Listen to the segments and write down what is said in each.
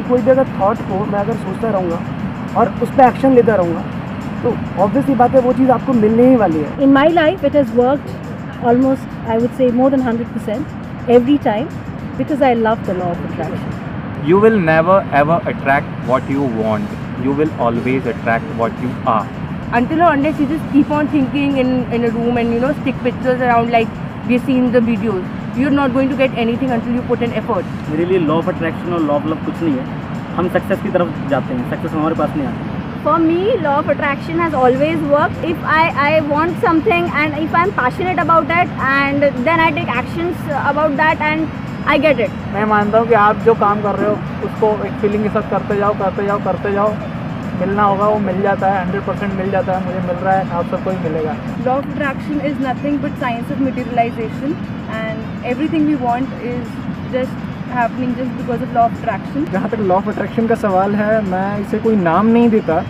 कोई भी अगर थॉट को मैं अगर सोचता रहूँगा और उस पर एक्शन लेता रहूँगा तो ऑब्वियसली बात है वो चीज़ आपको मिलने ही वाली है। In my life, it has worked almost, I would say, more than 100% every time because I love the law of attraction. You will never ever attract what you want. You will always attract what you are. Until or unless you just keep on thinking in a room and stick pictures around like we see in the videos, you're not going to get anything until you put an effort. मेरे लिए law of attraction और law of love कुछ नहीं है, हम success की तरफ जाते हैं, सक्सेस हमारे पास नहीं आती। For me, law of attraction has always worked. If I want something and if I'm passionate about it and then I take actions about that and I get it. मैं मानता हूँ कि आप जो काम कर रहे हो उसको एक फीलिंग के साथ करते जाओ, मिलना होगा वो मिल जाता है, 100% मिल जाता है, मुझे मिल रहा है, आप सबको ही मिलेगा। Law of attraction is nothing but science of materialization and everything we want is just happening just because of law of attraction. जहाँ तक लॉ ऑफ अट्रैक्शन का सवाल है, मैं इसे कोई नाम नहीं देता,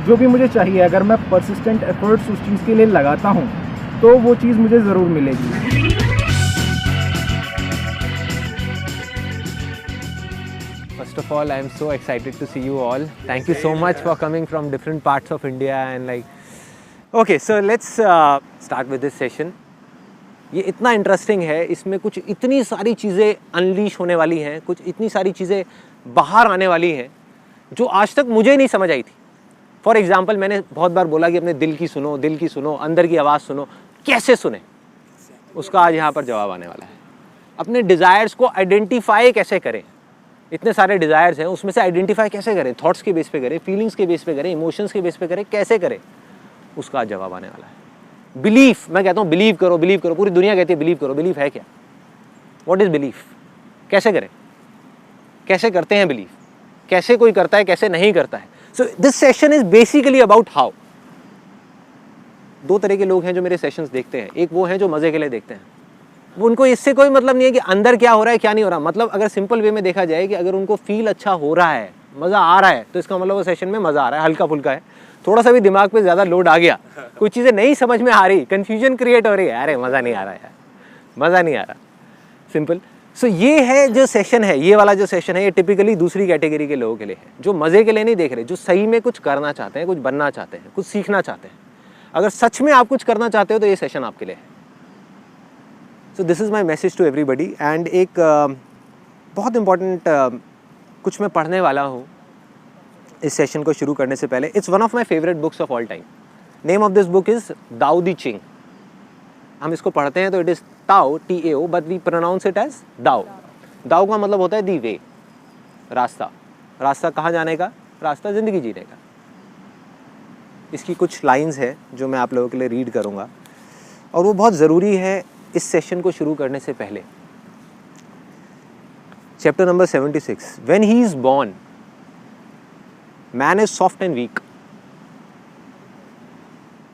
जो भी मुझे चाहिए अगर मैं परसिस्टेंट एफर्ट्स उस चीज़ के लिए लगाता हूँ तो वो चीज़ मुझे ज़रूर मिलेगी। First of all, I am so excited to see you all. Thank you so much for coming from different parts of India and like. Okay, so let's start with this session. ये इतना interesting है, इसमें कुछ इतनी सारी चीज़ें unleash होने वाली हैं, कुछ इतनी सारी चीज़ें बाहर आने वाली हैं जो आज तक मुझे नहीं समझ आई थी। फॉर एग्जाम्पल, मैंने बहुत बार बोला कि अपने दिल की सुनो, अंदर की आवाज़ सुनो, कैसे सुने, उसका आज यहाँ पर जवाब आने वाला है। अपने डिज़ायर्स को आइडेंटिफाई कैसे करें, इतने सारे डिज़ायर्स हैं, उसमें से आइडेंटिफाई कैसे करें, थॉट्स के बेस पे करें, फीलिंग्स के बेस पे करें, इमोशंस के बेस पे करें, कैसे करें, उसका जवाब आने वाला है। बिलीफ, मैं कहता हूँ बिलीव करो, पूरी दुनिया कहती है बिलीव करो, बिलीफ है क्या? What is belief? कैसे करें, कैसे करते हैं बिलीव, कैसे कोई करता है, कैसे नहीं करता है। So this session is basically about how. दो तरह के लोग हैं जो मेरे सेशंस देखते हैं, एक वो हैं जो मज़े के लिए देखते हैं, उनको इससे कोई मतलब नहीं है कि अंदर क्या हो रहा है क्या नहीं हो रहा। मतलब अगर सिंपल वे में देखा जाए कि अगर उनको फील अच्छा हो रहा है, मज़ा आ रहा है, तो इसका मतलब वो सेशन में मज़ा आ रहा है, हल्का फुल्का है। थोड़ा सा भी दिमाग पे ज़्यादा लोड आ गया, कुछ चीज़ें नहीं समझ में आ रही, कन्फ्यूजन क्रिएट हो रही है, अरे मज़ा नहीं आ रहा यार, मज़ा नहीं आ रहा, सिंपल। सो ये है जो सेशन है, ये वाला जो सेशन है, ये टिपिकली दूसरी कैटेगरी के लोगों के लिए है, जो मज़े के लिए नहीं देख रहे, जो सही में कुछ करना चाहते हैं, कुछ बनना चाहते हैं, कुछ सीखना चाहते हैं। अगर सच में आप कुछ करना चाहते हो तो ये सेशन आपके लिए है। So this is my message to everybody. And एक बहुत इम्पॉर्टेंट कुछ मैं पढ़ने वाला हूँ इस सेशन को शुरू करने से पहले। It's one of my favourite books of all time. Name of this book is Dao De Ching. हम इसको पढ़ते हैं तो it is Tao, TAO, but we pronounce it as Dao. Dao का मतलब होता है दी वे, रास्ता। रास्ता कहाँ जाने का? रास्ता ज़िंदगी जीने का। इसकी कुछ लाइंस है जो मैं आप लोगों के लिए रीड करूँगा और वो बहुत ज़रूरी है इस सेशन को शुरू करने से पहले। Chapter number 76। When he is born, man is soft and weak.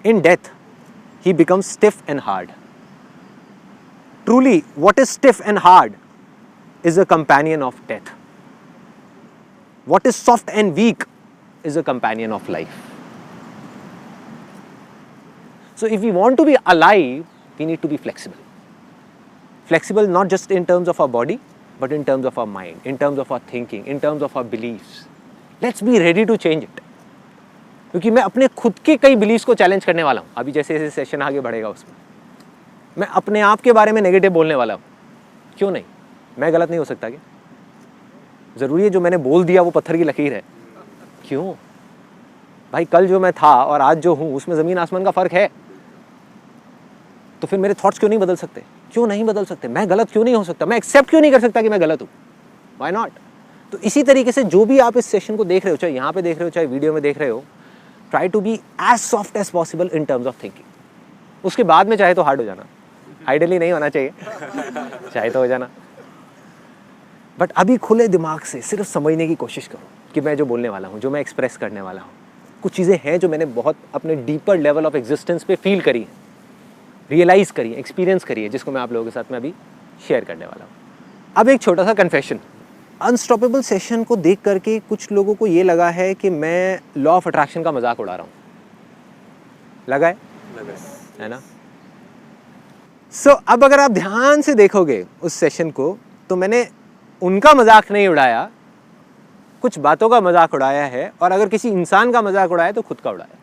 In death, he becomes stiff and hard. Truly, what is stiff and hard is a companion of death. What is soft and weak is a companion of life. So if we want to be alive, we need to be flexible. Flexible not just in terms of our body, but in terms of our mind, in terms of our thinking, in terms of our beliefs. Let's be ready to change it. क्योंकि मैं अपने खुद के कई beliefs को challenge करने वाला हूँ। अभी जैसे जैसे सेशन आगे बढ़ेगा उसमें मैं अपने आप के बारे में नेगेटिव बोलने वाला हूँ। क्यों नहीं? मैं गलत नहीं हो सकता क्या? ज़रूरी है जो मैंने बोल दिया वो पत्थर की लकीर है? क्यों भाई, कल जो मैं था और आज जो हूँ उसमें ज़मीन आसमान का फ़र्क है। तो फिर मेरे थॉट्स क्यों नहीं बदल सकते? क्यों नहीं बदल सकते? मैं गलत क्यों नहीं हो सकता? मैं एक्सेप्ट क्यों नहीं कर सकता कि मैं गलत हूँ? Why not? तो इसी तरीके से जो भी आप इस सेशन को देख रहे हो, चाहे यहाँ पे देख रहे हो, चाहे वीडियो में देख रहे हो, try to be as soft as possible in terms of thinking. उसके बाद में चाहे तो हार्ड हो जाना, आइडियली नहीं होना चाहिए, चाहे तो हो जाना, बट अभी खुले दिमाग से सिर्फ समझने की कोशिश करो कि मैं जो बोलने वाला हूँ, जो मैं एक्सप्रेस करने वाला हूँ, कुछ चीज़ें हैं जो मैंने बहुत अपने डीपर लेवल ऑफ एग्जिस्टेंस पे फील करी है, रियलाइज़ करी है, एक्सपीरियंस करी है, जिसको मैं आप लोगों के साथ में अभी शेयर करने वाला हूँ। अब एक छोटा सा कन्फेशन। अनस्टॉपेबल सेशन को देख करके कुछ लोगों को ये लगा है कि मैं लॉ ऑफ अट्रैक्शन का मजाक उड़ा रहा हूँ। लगा है ना? सो अब अगर आप ध्यान से देखोगे उस सेशन को, तो मैंने उनका मजाक नहीं उड़ाया, कुछ बातों का मजाक उड़ाया है, और अगर किसी इंसान का मजाक उड़ाया तो खुद का उड़ाया।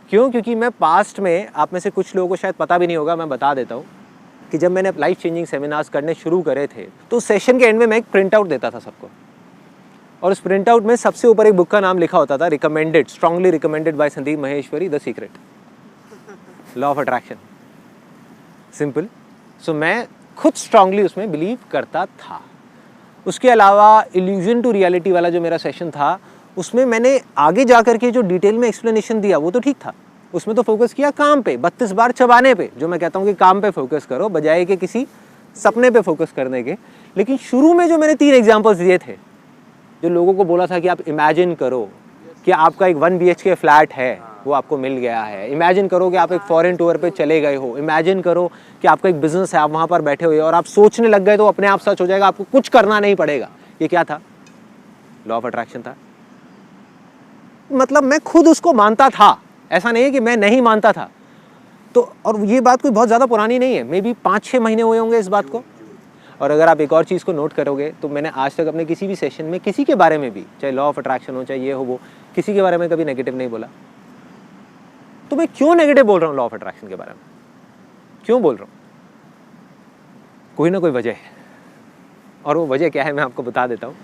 क्यों? क्योंकि मैं पास्ट में, आप में से कुछ लोगों को शायद पता भी नहीं होगा, मैं बता देता हूँ कि जब मैंने लाइफ चेंजिंग सेमिनार्स करने शुरू करे थे तो सेशन के एंड में मैं एक प्रिंट आउट देता था सबको, और उस प्रिंट आउट में सबसे ऊपर एक बुक का नाम लिखा होता था, recommended, strongly recommended by Sandeep Maheshwari, the secret, law of attraction, simple. So मैं खुद स्ट्रांगली उसमें बिलीव करता था। उसके अलावा इल्यूजन टू रियलिटी वाला जो मेरा सेशन था, उसमें मैंने आगे जाकर के जो डिटेल में एक्सप्लेनेशन दिया वो तो ठीक था, उसमें तो फोकस किया काम पे, 32 बार चबाने पे, जो मैं कहता हूँ कि काम पे फोकस करो बजाय कि किसी सपने पे फोकस करने के। लेकिन शुरू में जो मैंने 3 एग्जांपल्स दिए थे, जो लोगों को बोला था कि आप इमेजिन करो कि आपका एक 1 BHK फ्लैट है, वो आपको मिल गया है, इमेजिन करो कि आप एक फॉरेन टूर पे चले गए हो, इमेजिन करो कि आपका एक बिजनेस है, आप वहाँ पर बैठे हुए हो और आप सोचने लग गए तो अपने आप सच हो जाएगा, आपको कुछ करना नहीं पड़ेगा। ये क्या था? लॉ ऑफ अट्रैक्शन था। मतलब मैं खुद उसको मानता था, ऐसा नहीं है कि मैं नहीं मानता था। तो और ये बात कोई बहुत ज़्यादा पुरानी नहीं है, मे बी 5-6 महीने हुए होंगे इस बात को। और अगर आप एक और चीज़ को नोट करोगे तो मैंने आज तक अपने किसी भी सेशन में किसी के बारे में भी, चाहे लॉ ऑफ अट्रैक्शन हो, चाहे ये हो वो, किसी के बारे में कभी नेगेटिव नहीं बोला। तो मैं क्यों नेगेटिव बोल रहा हूँ लॉ ऑफ अट्रैक्शन के बारे में? क्यों बोल रहा हूँ? कोई ना कोई वजह है, और वो वजह क्या है मैं आपको बता देता हूँ।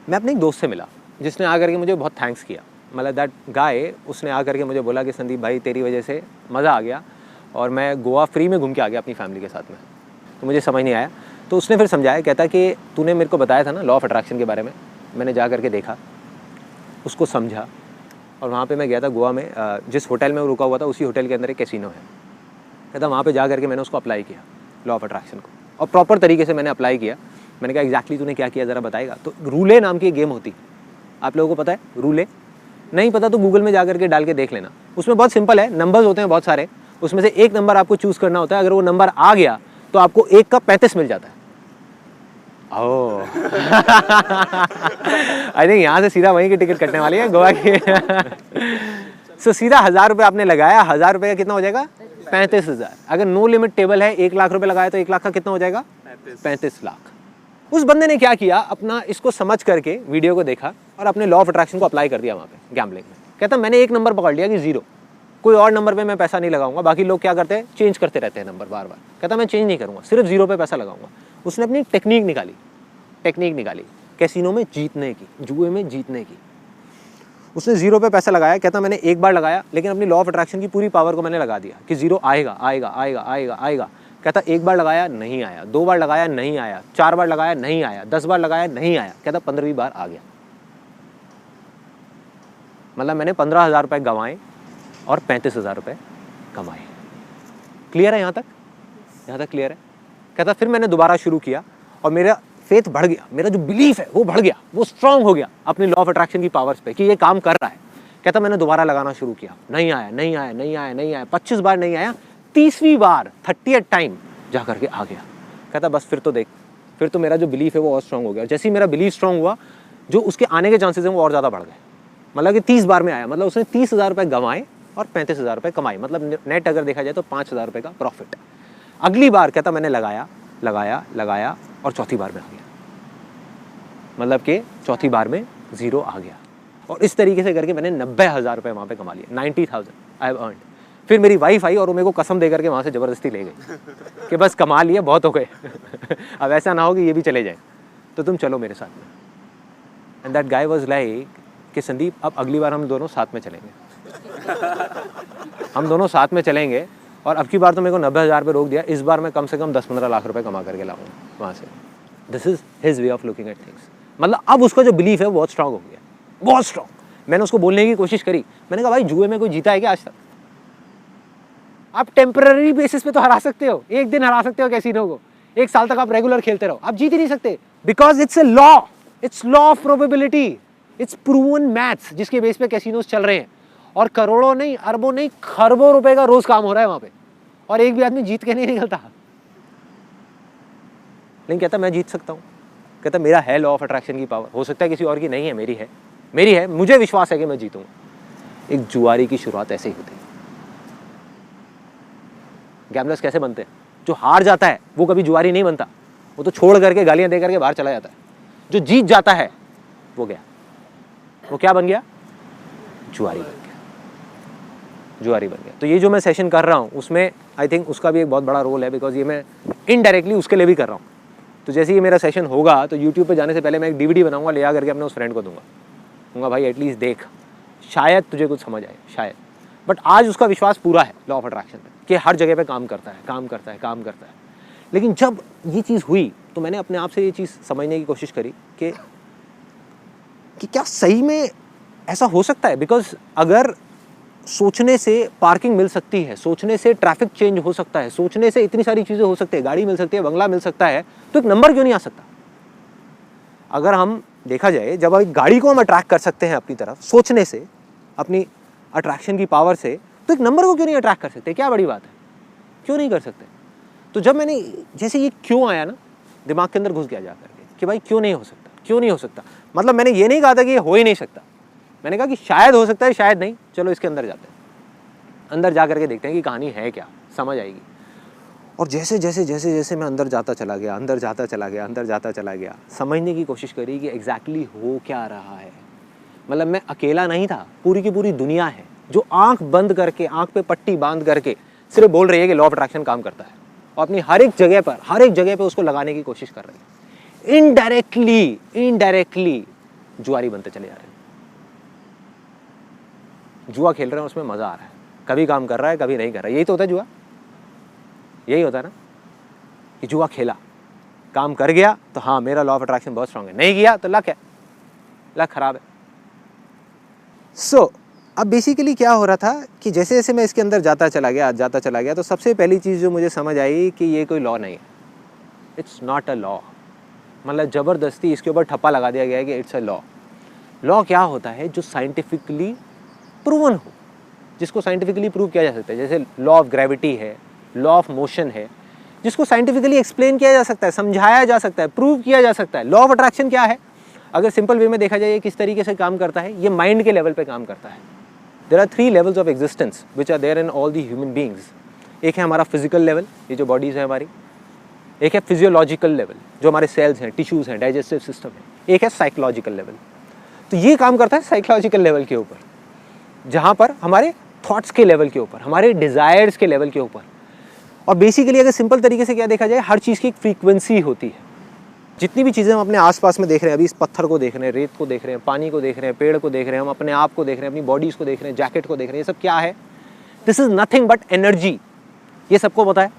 मैं अपने एक दोस्त से मिला जिसने आकर के मुझे बहुत थैंक्स किया, मतलब दैट गाय, उसने आकर के मुझे बोला कि संदीप भाई तेरी वजह से मज़ा आ गया और मैं गोवा फ्री में घूम के आ गया अपनी फैमिली के साथ में। तो मुझे समझ नहीं आया, तो उसने फिर समझाया, कहता कि तूने मेरे को बताया था ना लॉ ऑफ अट्रैक्शन के बारे में, मैंने जा करके देखा, उसको समझा, और वहाँ पे मैं गया था गोवा में, जिस होटल में वो रुका हुआ था उसी होटल के अंदर एक कैसीनो है। कहता वहाँ पे जा करके मैंने उसको अप्लाई किया लॉ ऑफ अट्रैक्शन को, और प्रॉपर तरीके से मैंने अप्लाई किया। मैंने कहा एग्जैक्टली तूने क्या किया ज़रा बताएगा? तो रूले नाम की एक गेम होती, आप लोगों को पता है रूले? नहीं पता तो गूगल में जा करके डाल के देख लेना। उसमें बहुत सिंपल है, नंबर्स होते हैं बहुत सारे, उसमें से एक नंबर आपको चूज़ करना होता है। अगर वो नंबर आ गया तो आपको 1 का 35 मिल जाता है। आई थिंक यहाँ से सीधा वहीं की टिकट कटने वाली है गोवा की। सो सीधा 1000 रुपये आपने लगाया, 1000 रुपये का कितना हो जाएगा? 35,000। अगर नो लिमिट टेबल है, 1 लाख रुपये लगाया तो 1 लाख का कितना हो जाएगा? 35 लाख। उस बंदे ने क्या किया, अपना इसको समझ करके वीडियो को देखा और अपने लॉ ऑफ अट्रैक्शन को अप्लाई कर दिया वहाँ पे गैम्बलिंग में। कहता मैंने एक नंबर पकड़ लिया कि 0, कोई और नंबर पे मैं पैसा नहीं लगाऊंगा। बाकी लोग क्या करते हैं, चेंज करते रहते हैं नंबर बार बार। कहता मैं चेंज नहीं करूँगा, सिर्फ 0 पे पैसा लगाऊंगा। उसने अपनी टेक्निक निकाली कैसीनो में जीतने की, जुए में जीतने की। उसने 0 पे पैसा लगाया। कहता मैंने एक बार लगाया, लेकिन अपनी लॉ ऑफ अट्रैक्शन की पूरी पावर को मैंने लगा दिया कि 0 आएगा आएगा आएगा आएगा आएगा। कहता एक बार लगाया नहीं आया, 2 बार लगाया नहीं आया, 4 बार लगाया नहीं आया, 10 बार लगाया नहीं आया। कहता 15वीं बार आ गया। मतलब मैंने 15,000 रुपये गंवाए और 35,000 रुपये कमाए। क्लियर है यहाँ तक? यहाँ तक क्लियर है? कहता फिर मैंने दोबारा शुरू किया और मेरा फेथ बढ़ गया, मेरा जो बिलीफ है वो बढ़ गया, वो स्ट्रांग हो गया अपनी लॉ ऑफ अट्रैक्शन की पावर्स पे कि ये काम कर रहा है। कहता मैंने दोबारा लगाना शुरू किया, नहीं आया नहीं आया नहीं आया नहीं आया, 25 बार नहीं आया, 30वीं बार 30th टाइम जा करके आ गया। कहता बस फिर तो देख, फिर तो मेरा जो बिलीफ है वो और स्ट्रांग हो गया। जैसे ही मेरा बिलीफ स्ट्रांग हुआ, जो उसके आने के चांसेस हैं वो और ज़्यादा बढ़ गए। मतलब कि 30 बार में आया, मतलब उसने 30,000 रुपये गंवाए और 35,000 रुपये कमाए। मतलब नेट अगर देखा जाए तो 5,000 रुपये का प्रॉफिट। अगली बार कहता मैंने लगाया लगाया लगाया और चौथी बार में आ गया। मतलब कि चौथी बार में 0 आ गया। और इस तरीके से करके मैंने 90,000 रुपये वहाँ पे कमा लिए। 90,000 आई हैव अर्न्ड। फिर मेरी वाइफ आई और वो मेरे को कसम दे करके वहाँ से ज़बरदस्ती ले गई कि बस कमा लिए, बहुत हो गए। अब ऐसा ना हो कि ये भी चले जाए, तो तुम चलो मेरे साथ में। And that guy was like कि संदीप अब अगली बार हम दोनों साथ में चलेंगे। हम दोनों साथ में चलेंगे और अब की बार तो मेरे को 90,000 रुपये रोक दिया, इस बार मैं कम से कम 10-15 लाख रुपए कमा करके लाऊंगा वहाँ से। This is his way of looking at things. मतलब अब उसका जो बिलीफ है वो बहुत स्ट्रांग हो गया, बहुत स्ट्रांग। मैंने उसको बोलने की कोशिश करी, मैंने कहा भाई जुए में कोई जीता है क्या आज तक? आप टेम्पररी बेसिस पे तो हरा सकते हो, एक दिन हरा सकते हो कैसीनो को, 1 साल तक आप रेगुलर खेलते रहो, आप जीत ही नहीं सकते। Because it's a law, it's law of probability, it's proven maths जिसके बेस पे कैसीनोस चल रहे हैं। और करोड़ों नहीं, अरबों नहीं, खरबों रुपए का रोज काम हो रहा है वहां पे, और एक भी आदमी जीत के नहीं निकलता। लेकिन कहता मैं जीत सकता हूँ। कहता मेरा है लॉ ऑफ अट्रैक्शन की पावर, हो सकता है किसी और की नहीं है, मेरी है, मेरी है, मुझे विश्वास है कि मैं जीतूंगा। एक जुआरी की शुरुआत ऐसे ही होती है। गैम्बलर्स कैसे बनते हैं? जो हार जाता है वो कभी जुआरी नहीं बनता, वो तो छोड़ करके गालियां दे करके बाहर चला जाता है। जो जीत जाता है वो गया, वो क्या बन गया? जुआरी बन गया, जुआरी बन गया। तो ये जो मैं सेशन कर रहा हूँ उसमें आई थिंक उसका भी एक बहुत बड़ा रोल है, बिकॉज ये मैं इनडायरेक्टली उसके लिए भी कर रहा हूँ। तो जैसे ये मेरा सेशन होगा तो यूट्यूब पे जाने से पहले मैं एक DVD बनाऊंगा, ले आ करके अपने उस फ्रेंड को दूंगा भाई एटलीस्ट देख, शायद तुझे कुछ समझ आए, शायद। बट आज उसका विश्वास पूरा है लॉ ऑफ अट्रैक्शन पे कि हर जगह पे काम करता है, काम करता है, काम करता है। लेकिन जब ये चीज़ हुई तो मैंने अपने आप से ये चीज़ समझने की कोशिश करी कि क्या सही में ऐसा हो सकता है। बिकॉज अगर सोचने से पार्किंग मिल सकती है, सोचने से ट्रैफिक चेंज हो सकता है, सोचने से इतनी सारी चीज़ें हो सकती है, गाड़ी मिल सकती है, बंगला मिल सकता है, तो एक नंबर क्यों नहीं आ सकता? अगर हम देखा जाए, जब एक गाड़ी को हम अट्रैक्ट कर सकते हैं अपनी तरफ सोचने से, अपनी अट्रैक्शन की पावर से, तो एक नंबर को क्यों नहीं अट्रैक्ट कर सकते? क्या बड़ी बात है, क्यों नहीं कर सकते? तो जब मैंने जैसे ये क्यों आया ना दिमाग के अंदर घुस गया जा करके कि भाई क्यों नहीं हो सकता, क्यों नहीं हो सकता। मतलब मैंने ये नहीं कहा था कि ये हो ही नहीं सकता, मैंने कहा कि शायद हो सकता है, शायद नहीं। चलो इसके अंदर जाते हैं, अंदर जा करके देखते हैं कि कहानी है क्या, समझ आएगी। और जैसे जैसे जैसे जैसे मैं अंदर जाता चला गया, अंदर जाता चला गया, अंदर जाता चला गया, समझने की कोशिश करी कि एग्जैक्टली हो क्या रहा है। मतलब मैं अकेला नहीं था, पूरी की पूरी दुनिया है जो आंख बंद करके, आंख पे पट्टी बांध करके सिर्फ बोल रही है कि लॉ ऑफ अट्रैक्शन काम करता है, और अपनी हर एक जगह पर उसको लगाने की कोशिश कर रही है। इनडायरेक्टली जुआरी बनते चले जा रहे हैं, जुआ खेल रहे हैं, उसमें मजा आ रहा है, कभी काम कर रहा है, कभी नहीं कर रहा है। यही तो होता है जुआ, यही होता है ना कि जुआ खेला, काम कर गया तो हाँ मेरा लॉ ऑफ अट्रैक्शन बहुत स्ट्रांग है, नहीं किया तो लक है, लक खराब है। सो अब बेसिकली क्या हो रहा था कि जैसे जैसे मैं इसके अंदर जाता चला गया तो सबसे पहली चीज़ जो मुझे समझ आई कि ये कोई लॉ नहीं है, इट्स नॉट अ लॉ। मतलब ज़बरदस्ती इसके ऊपर ठप्पा लगा दिया गया है कि इट्स अ लॉ। लॉ क्या होता है? जो साइंटिफिकली प्रूवन हो, जिसको साइंटिफिकली प्रूव किया जा सकता है। जैसे लॉ ऑफ ग्रेविटी है, लॉ ऑफ मोशन है, जिसको साइंटिफिकली एक्सप्लेन किया जा सकता है, समझाया जा सकता है, प्रूव किया जा सकता है। लॉ ऑफ अट्रैक्शन क्या है? अगर सिंपल वे में देखा जाए ये किस तरीके से काम करता है, ये माइंड के लेवल पे काम करता है। There are 3 levels of existence which are there in all the human beings. एक है हमारा फिजिकल लेवल, ये जो बॉडीज़ है हमारी। एक है फिजियोलॉजिकल लेवल, जो हमारे सेल्स हैं, टिश्यूज़ हैं, डाइजेस्टिव सिस्टम है। एक है साइकोलॉजिकल लेवल। तो ये काम करता है साइकोलॉजिकल लेवल के ऊपर, जहाँ पर हमारे थॉट्स के लेवल के ऊपर, हमारे डिज़ायर्स के लेवल के ऊपर। और बेसिकली अगर सिंपल तरीके से क्या देखा जाए, हर चीज़ की एक फ्रीक्वेंसी होती है। जितनी भी चीज़ें हम अपने आसपास में देख रहे हैं, अभी इस पत्थर को देख रहे हैं, रेत को देख रहे हैं, पानी को देख रहे हैं, पेड़ को देख रहे हैं, हम अपने आप को देख रहे हैं, अपनी बॉडीज़ को देख रहे हैं, जैकेट को देख रहे हैं, ये सब क्या है? This is nothing but energy. ये सबको पता है,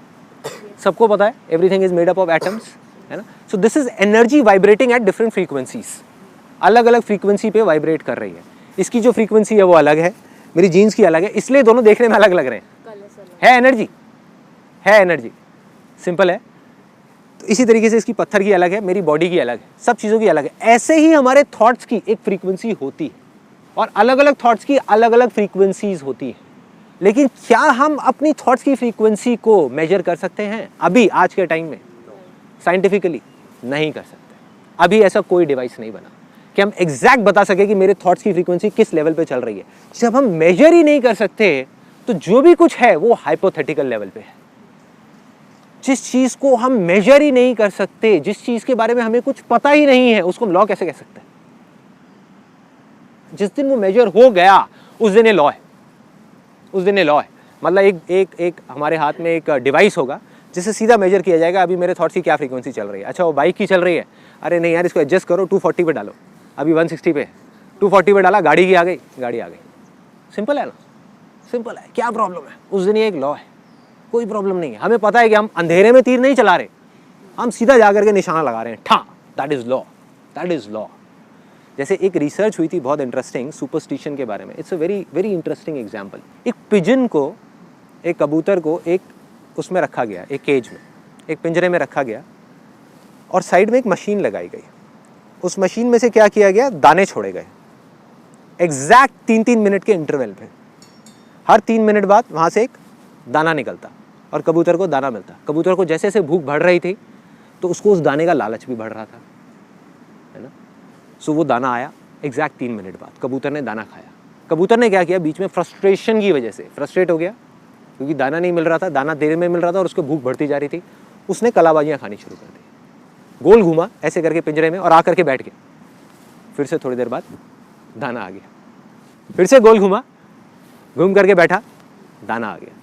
सबको पता है, everything is made up of atoms, है ना। So this is energy vibrating at different frequencies, अलग अलग फ्रीक्वेंसी पे वाइब्रेट कर रही है। इसकी जो फ्रीक्वेंसी है वो अलग है, मेरी जीन्स की अलग है, इसलिए दोनों देखने में अलग लग रहे हैं। है एनर्जी, है एनर्जी, सिंपल है। तो इसी तरीके से इसकी पत्थर की अलग है, मेरी बॉडी की अलग है, सब चीज़ों की अलग है। ऐसे ही हमारे थॉट्स की एक फ्रीक्वेंसी होती है, और अलग अलग थॉट्स की अलग अलग फ्रीक्वेंसीज होती है। लेकिन क्या हम अपनी थॉट्स की फ्रीक्वेंसी को मेजर कर सकते हैं अभी आज के टाइम में? साइंटिफिकली नहीं कर सकते। अभी ऐसा कोई डिवाइस नहीं बना कि हम एग्जैक्ट बता सके कि मेरे थॉट्स की फ्रीक्वेंसी किस लेवल पे चल रही है। जब हम मेजर ही नहीं कर सकते तो जो भी कुछ है वो हाइपोथेटिकल लेवल पे है। जिस चीज को हम मेजर ही नहीं कर सकते, जिस चीज के बारे में हमें कुछ पता ही नहीं है, उसको हम लॉ कैसे कह सकते हैं? जिस दिन वो मेजर हो गया उस दिन ये लॉ है, उस दिन ये लॉ है। मतलब एक हमारे हाथ में एक डिवाइस होगा जिससे सीधा मेजर किया जाएगा अभी मेरे थॉट्स की क्या फ्रीक्वेंसी चल रही है। अच्छा वो बाइक की चल रही है, अरे नहीं यार इसको एडजस्ट करो 240 पे डालो, अभी 160 पे, 240 पे डाला, गाड़ी की आ गई, गाड़ी आ गई। सिंपल है ना, सिंपल है। क्या प्रॉब्लम है? उस दिन ये एक लॉ है, कोई प्रॉब्लम नहीं है। हमें पता है कि हम अंधेरे में तीर नहीं चला रहे, हम सीधा जा करके निशाना लगा रहे हैं, ठा, that is law, that is law. जैसे एक रिसर्च हुई थी बहुत इंटरेस्टिंग सुपरस्टिशन के बारे में। It's a very very interesting example. एक पिजन को, एक कबूतर को एक उसमें रखा गया, एक केज में, एक पिंजरे में रखा गया, और साइड में एक मशीन लगाई गई। उस मशीन में से क्या किया गया, दाने छोड़े गए एग्जैक्ट 3-3 मिनट के इंटरवल पे। हर 3 मिनट बाद वहाँ से एक दाना निकलता और कबूतर को दाना मिलता। कबूतर को जैसे जैसे भूख बढ़ रही थी तो उसको उस दाने का लालच भी बढ़ रहा था, है ना। सो वो दाना आया एग्जैक्ट 3 मिनट बाद, कबूतर ने दाना खाया। कबूतर ने क्या किया, बीच में फ्रस्ट्रेशन की वजह से फ्रस्ट्रेट हो गया क्योंकि दाना नहीं मिल रहा था, दाना देर में मिल रहा था और उसको भूख बढ़ती जा रही थी। उसने कलाबाजियाँ खानी शुरू कर दी। गोल घूमा ऐसे करके पिंजरे में और आकर के बैठ गया। फिर से थोड़ी देर बाद दाना आ गया, फिर से गोल घूमा, घूम करके बैठा, दाना आ गया,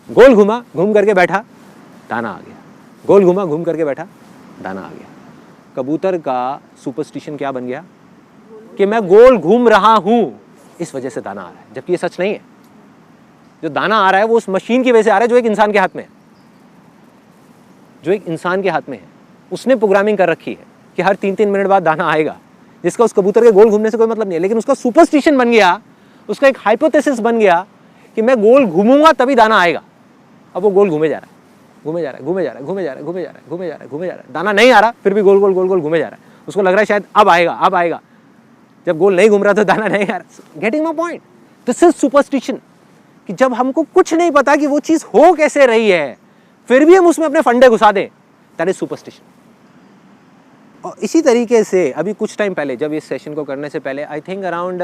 गोल घूमा, घूम करके बैठा, दाना आ गया, गोल घूमा, घूम करके बैठा, दाना आ गया। कबूतर का सुपरस्टिशन क्या बन गया कि मैं गोल घूम रहा हूं इस वजह से दाना आ रहा है, जबकि ये सच नहीं है। जो दाना आ रहा है वो उस मशीन की वजह से आ रहा है जो एक इंसान के हाथ में है, जो एक इंसान के हाथ में है। उसने प्रोग्रामिंग कर रखी है कि हर 3-3 मिनट बाद दाना आएगा, जिसका उस कबूतर के गोल घूमने से कोई मतलब नहीं है। लेकिन उसका सुपरस्टिशन बन गया, उसका एक हाइपोथेसिस बन गया कि मैं गोल घूमूंगा तभी दाना आएगा। अब वो गोल घूमे जा रहा है, घूमे जा रहा है, घूमे जा रहा है, घूमे जा रहा है, घूमे जा रहा है, घूमे जा रहा है, घूमे जा रहा है, दाना नहीं आ रहा, फिर भी गोल गोल गोल गोल घूमे जा रहा है। उसको लग रहा है शायद अब आएगा, अब आएगा। जब गोल नहीं घूम रहा तो दाना नहीं आ रहा। Getting my point? This is superstition, कि जब हमको कुछ नहीं पता कि वो चीज हो कैसे रही है, फिर भी हम उसमें अपने फंडे घुसा दें, दैट इज सुपरस्टिशन। और इसी तरीके से अभी कुछ टाइम पहले, जब इस सेशन को करने से पहले, आई थिंक अराउंड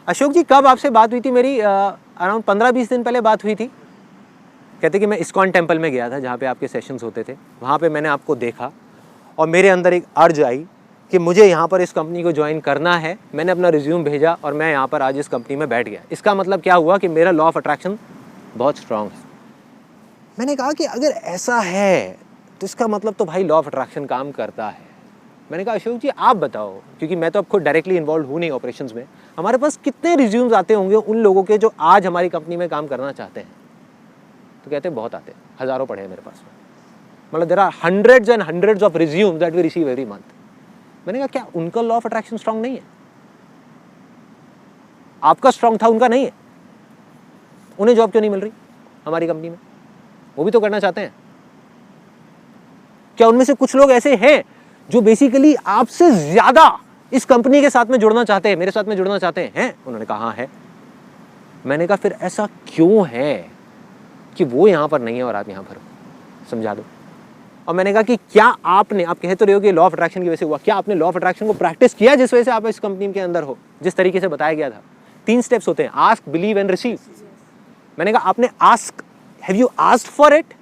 अशोक जी कब आपसे बात हुई थी मेरी? अराउंड 15-20 दिन पहले बात हुई थी। कहते कि मैं इस्कॉन टेम्पल में गया था जहाँ पे आपके सेशंस होते थे, वहाँ पे मैंने आपको देखा और मेरे अंदर एक अर्ज आई कि मुझे यहाँ पर इस कंपनी को ज्वाइन करना है। मैंने अपना रिज्यूम भेजा और मैं यहाँ पर आज इस कंपनी में बैठ गया। इसका मतलब क्या हुआ कि मेरा लॉ ऑफ अट्रैक्शन बहुत स्ट्रांग है। मैंने कहा कि अगर ऐसा है तो इसका मतलब तो भाई लॉ ऑफ अट्रैक्शन काम करता है। मैंने कहा अशोक जी आप बताओ, क्योंकि मैं तो अब खुद डायरेक्टली इन्वॉल्व हूँ नहीं ऑपरेशंस में, हमारे पास कितने रिज्यूम्स आते होंगे उन लोगों के जो आज हमारी कंपनी में काम करना चाहते हैं? तो कहते हैं बहुत आते हैं, हज़ारों पड़े हैं मेरे पास में। मतलब there are hundreds and hundreds of resumes that we receive every month. मैंने कहा क्या उनका लॉ ऑफ अट्रैक्शन स्ट्रांग नहीं है? आपका स्ट्रांग था, उनका नहीं है। उन्हें जॉब क्यों नहीं मिल रही हमारी कंपनी में? वो भी तो करना चाहते हैं। क्या उनमें से कुछ लोग ऐसे हैं जो बेसिकली आपसे ज्यादा इस कंपनी के साथ में जुड़ना चाहते हैं, मेरे साथ में जुड़ना चाहते हैं? उन्होंने कहा हाँ है। मैंने कहा फिर ऐसा क्यों है कि वो यहां पर नहीं है और आप यहां पर हो? समझा दो। और मैंने कहा कि क्या आपने, आप कह तो रहे हो कि लॉ ऑफ अट्रैक्शन की वजह से हुआ, क्या आपने लॉ ऑफ अट्रैक्शन को प्रैक्टिस किया जिस वजह से आप इस कंपनी के अंदर हो, जिस तरीके से बताया गया था? 3 स्टेप्स होते हैं, आस्क, बिलीव एंड रिसीव। मैंने कहा आपने ask, have you asked for it?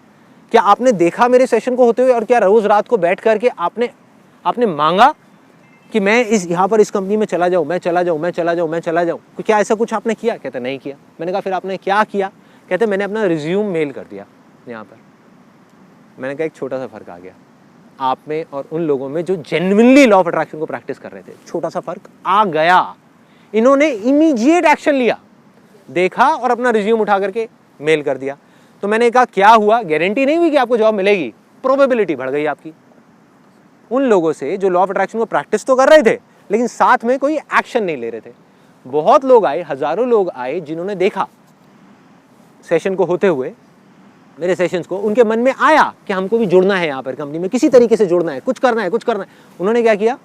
क्या आपने देखा मेरे सेशन को होते हुए, और क्या रोज रात को बैठ करके आपने मांगा कि मैं इस यहाँ पर इस कंपनी में चला जाऊँ, मैं चला जाऊँ, मैं चला जाऊँ, मैं चला जाऊँ? क्या ऐसा कुछ आपने किया? कहते नहीं किया। मैंने कहा फिर आपने क्या किया? कहते मैंने अपना रिज्यूम मेल कर दिया यहाँ पर। मैंने कहा एक छोटा सा फ़र्क आ गया आप में और उन लोगों में जो जेन्युइनली लॉ ऑफ अट्रैक्शन को प्रैक्टिस कर रहे थे। छोटा सा फ़र्क आ गया। इन्होंने इमीडिएट एक्शन लिया, देखा और अपना रिज्यूम उठा करके मेल कर दिया। तो मैंने कहा क्या हुआ? गारंटी नहीं हुई कि आपको जॉब मिलेगी, प्रोबेबिलिटी बढ़ गई आपकी। उन लोगों से जो लॉ ऑफ अट्रैक्शन को प्रैक्टिस तो कर रहे थे लेकिन साथ में कोई एक्शन नहीं ले रहे थे। बहुत लोग आए, हज़ारों लोग आए जिन्होंने देखा सेशन को होते हुए, मेरे सेशंस को, उनके मन में आया कि हमको भी जुड़ना है यहाँ पर कंपनी में, किसी तरीके से जुड़ना है, कुछ करना है, कुछ करना है। उन्होंने क्या किया?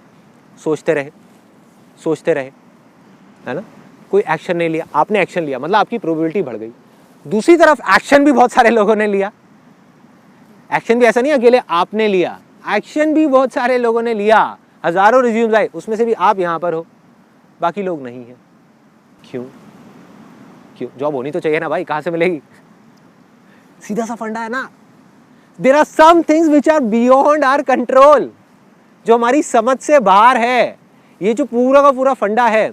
सोचते रहे, है ना, कोई एक्शन नहीं लिया। आपने एक्शन लिया, मतलब आपकी प्रोबेबिलिटी बढ़ गई। दूसरी तरफ एक्शन भी बहुत सारे लोगों ने लिया। एक्शन भी ऐसा नहीं अकेले आपने लिया, एक्शन भी बहुत सारे लोगों ने लिया। हज़ारों रिज्यूम्स आए, उसमें से भी आप यहाँ पर हो, बाकी लोग नहीं है। क्यों? जॉब होनी तो चाहिए ना भाई, कहाँ से मिलेगी? सीधा सा फंडा है ना। There are some things which are beyond our control, जो हमारी समझ से बाहर है। ये जो पूरा का पूरा फंडा है,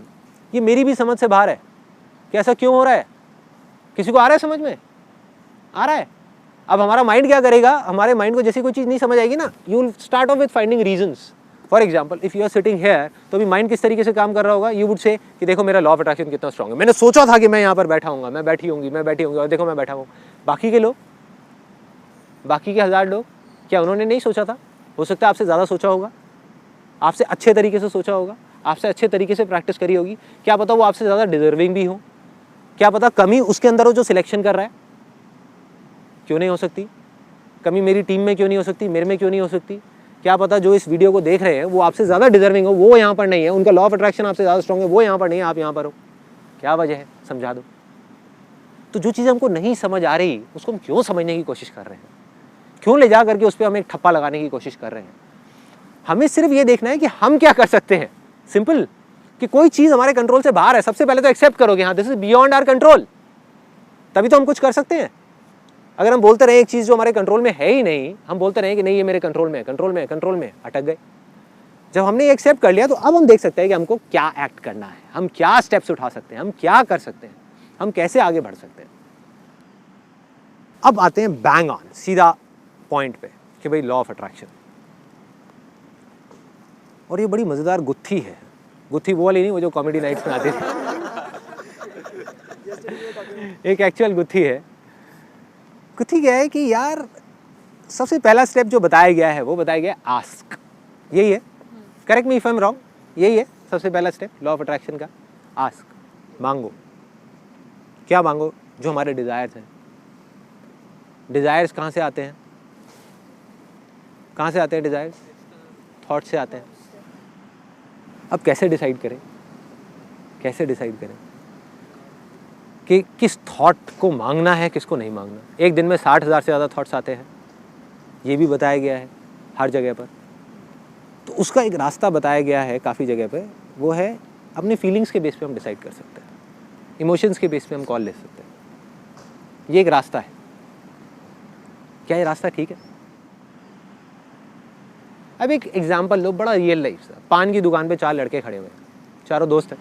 ये मेरी भी समझ से बाहर है कि ऐसा क्यों हो रहा है। किसी को आ रहा है समझ में? आ रहा है। अब हमारा माइंड क्या करेगा? हमारे माइंड को जैसी कोई चीज़ नहीं समझ आएगी ना, you will start off with finding reasons. For example, if you are sitting here, तो भी माइंड किस तरीके से काम कर रहा होगा? यू वुड से कि देखो मेरा लॉ ऑफ अट्रैक्शन कितना स्ट्रॉन्ग है, मैंने सोचा था कि मैं यहाँ पर बैठा हूँ, मैं बैठी होंगी और देखो मैं बैठा हूँ। बाकी के लोग, बाकी के 1000 लोग, क्या उन्होंने नहीं सोचा था? हो सकता है आपसे ज़्यादा सोचा होगा, आपसे अच्छे तरीके से सोचा होगा, आपसे अच्छे तरीके से प्रैक्टिस करी होगी। क्या पता वो आपसे ज़्यादा डिजर्विंग भी हो, क्या पता कमी उसके अंदर हो जो सिलेक्शन कर रहा है। क्यों नहीं हो सकती? कमी मेरी टीम में क्यों नहीं हो सकती? मेरे में क्यों नहीं हो सकती? क्या पता जो इस वीडियो को देख रहे हैं वो आपसे ज़्यादा डिजर्विंग हो, वो यहाँ पर नहीं है, उनका लॉ ऑफ अट्रैक्शन आपसे ज़्यादा स्ट्रॉन्ग है, वो यहाँ पर नहीं है, आप यहाँ पर हो। क्या वजह है? समझा दो। तो जो चीज़ हमको नहीं समझ आ रही उसको हम क्यों समझने की कोशिश कर रहे हैं? क्यों ले जा करके उस पर हम एक ठप्पा लगाने की कोशिश कर रहे हैं? हमें सिर्फ ये देखना है कि हम क्या कर सकते हैं। सिंपल, कि कोई चीज़ हमारे कंट्रोल से बाहर है, सबसे पहले तो एक्सेप्ट करोगे हाँ this is beyond our control, तभी तो हम कुछ कर सकते हैं। अगर हम बोलते रहे एक चीज़ जो हमारे कंट्रोल में है ही नहीं, हम बोलते रहे कि नहीं ये मेरे कंट्रोल में है, कंट्रोल में है, कंट्रोल में है, अटक गए। जब हमने ये एक्सेप्ट कर लिया तो अब हम देख सकते हैं कि हमको क्या एक्ट करना है, हम क्या स्टेप्स उठा सकते हैं, हम क्या कर सकते हैं, हम कैसे आगे बढ़ सकते हैं। अब आते हैं बैंग ऑन, सीधा पॉइंट पे कि भाई लॉ ऑफ अट्रैक्शन। और ये बड़ी मज़ेदार गुत्थी है, गुत्थी वो वाली नहीं, वो जो कॉमेडी नाइट्स में आती थी एक एक्चुअल गुत्थी है। गुत्थी क्या है कि यार सबसे पहला स्टेप जो बताया गया है वो बताया गया आस्क, यही है, correct me if I am wrong, यही है सबसे पहला स्टेप लॉ ऑफ अट्रैक्शन का, आस्क, मांगो। क्या मांगो? जो हमारे डिज़ायर्स हैं। डिज़ायर्स कहाँ से आते हैं? कहाँ से आते हैं डिज़ायर्स? थॉट से आते हैं। अब कैसे डिसाइड करें, कैसे डिसाइड करें कि किस थॉट को मांगना है, किसको नहीं मांगना? एक दिन में 60,000 से ज़्यादा थॉट्स आते हैं, ये भी बताया गया है हर जगह पर। तो उसका एक रास्ता बताया गया है काफ़ी जगह पे, वो है अपने फीलिंग्स के बेस पे हम डिसाइड कर सकते हैं, इमोशंस के बेस पे हम कॉल ले सकते हैं। ये एक रास्ता है। क्या ये रास्ता ठीक है? अब एक एग्जांपल लो, बड़ा रियल लाइफ सा। पान की दुकान पे 4 लड़के खड़े हुए हैं, चारों दोस्त हैं,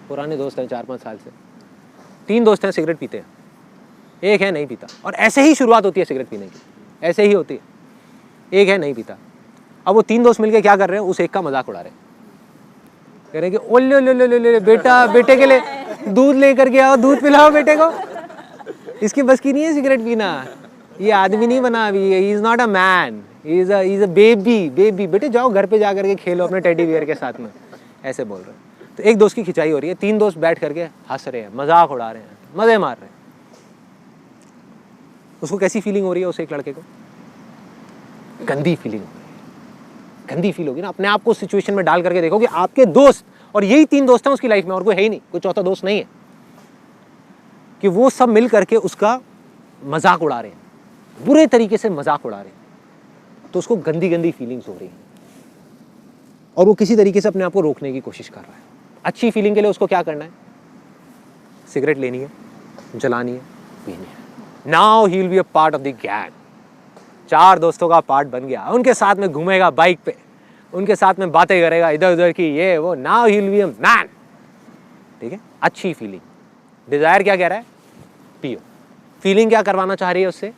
पुराने दोस्त हैं 4-5 साल से। 3 दोस्त हैं सिगरेट पीते हैं, एक है नहीं पीता। और ऐसे ही शुरुआत होती है सिगरेट पीने की, ऐसे ही होती है। एक है नहीं पीता। अब वो 3 दोस्त मिलके क्या कर रहे हैं? उस एक का मजाक उड़ा रहे हैं, कह रहे हैं कि ओले ले ले ले ले बेटा, बेटे के लिए दूध लेकर के आओ, दूध पिलाओ बेटे को, इसकी बस की नहीं है सिगरेट पीना, ये आदमी नहीं बना अभी, he is not a man, he is a baby, baby बेटे जाओ घर पे जा करके खेलो अपने टेडी बियर के साथ में, ऐसे बोल रहे हैं। तो एक दोस्त की खिंचाई हो रही है, 3 दोस्त बैठ करके हंस रहे हैं, मजाक उड़ा रहे हैं, मजे मार रहे हैं। उसको कैसी फीलिंग हो रही है? उस एक लड़के को गंदी फीलिंग हो रही है, गंदी फील होगी ना। अपने आप को सिचुएशन में डाल करके देखो कि आपके दोस्त, और यही 3 दोस्त हैं उसकी लाइफ में, और कोई है ही नहीं, कोई चौथा दोस्त नहीं है, कि वो सब मिल करके उसका मजाक उड़ा रहे हैं, बुरे तरीके से मजाक उड़ा रहे हैं। तो उसको गंदी गंदी फीलिंग्स हो रही हैं और वो किसी तरीके से अपने आप को रोकने की कोशिश कर रहा है। अच्छी फीलिंग के लिए उसको क्या करना है? सिगरेट लेनी है, जलानी है, पीनी है। Now he will be a part of the gang. 4 दोस्तों का पार्ट बन गया, उनके साथ में घूमेगा बाइक पे, उनके साथ में बातें करेगा इधर उधर की, ये वो। Now he will be a man. ठीक है, अच्छी फीलिंग। डिजायर क्या कह रहा है? पियो। फीलिंग क्या करवाना चाह रही है उससे?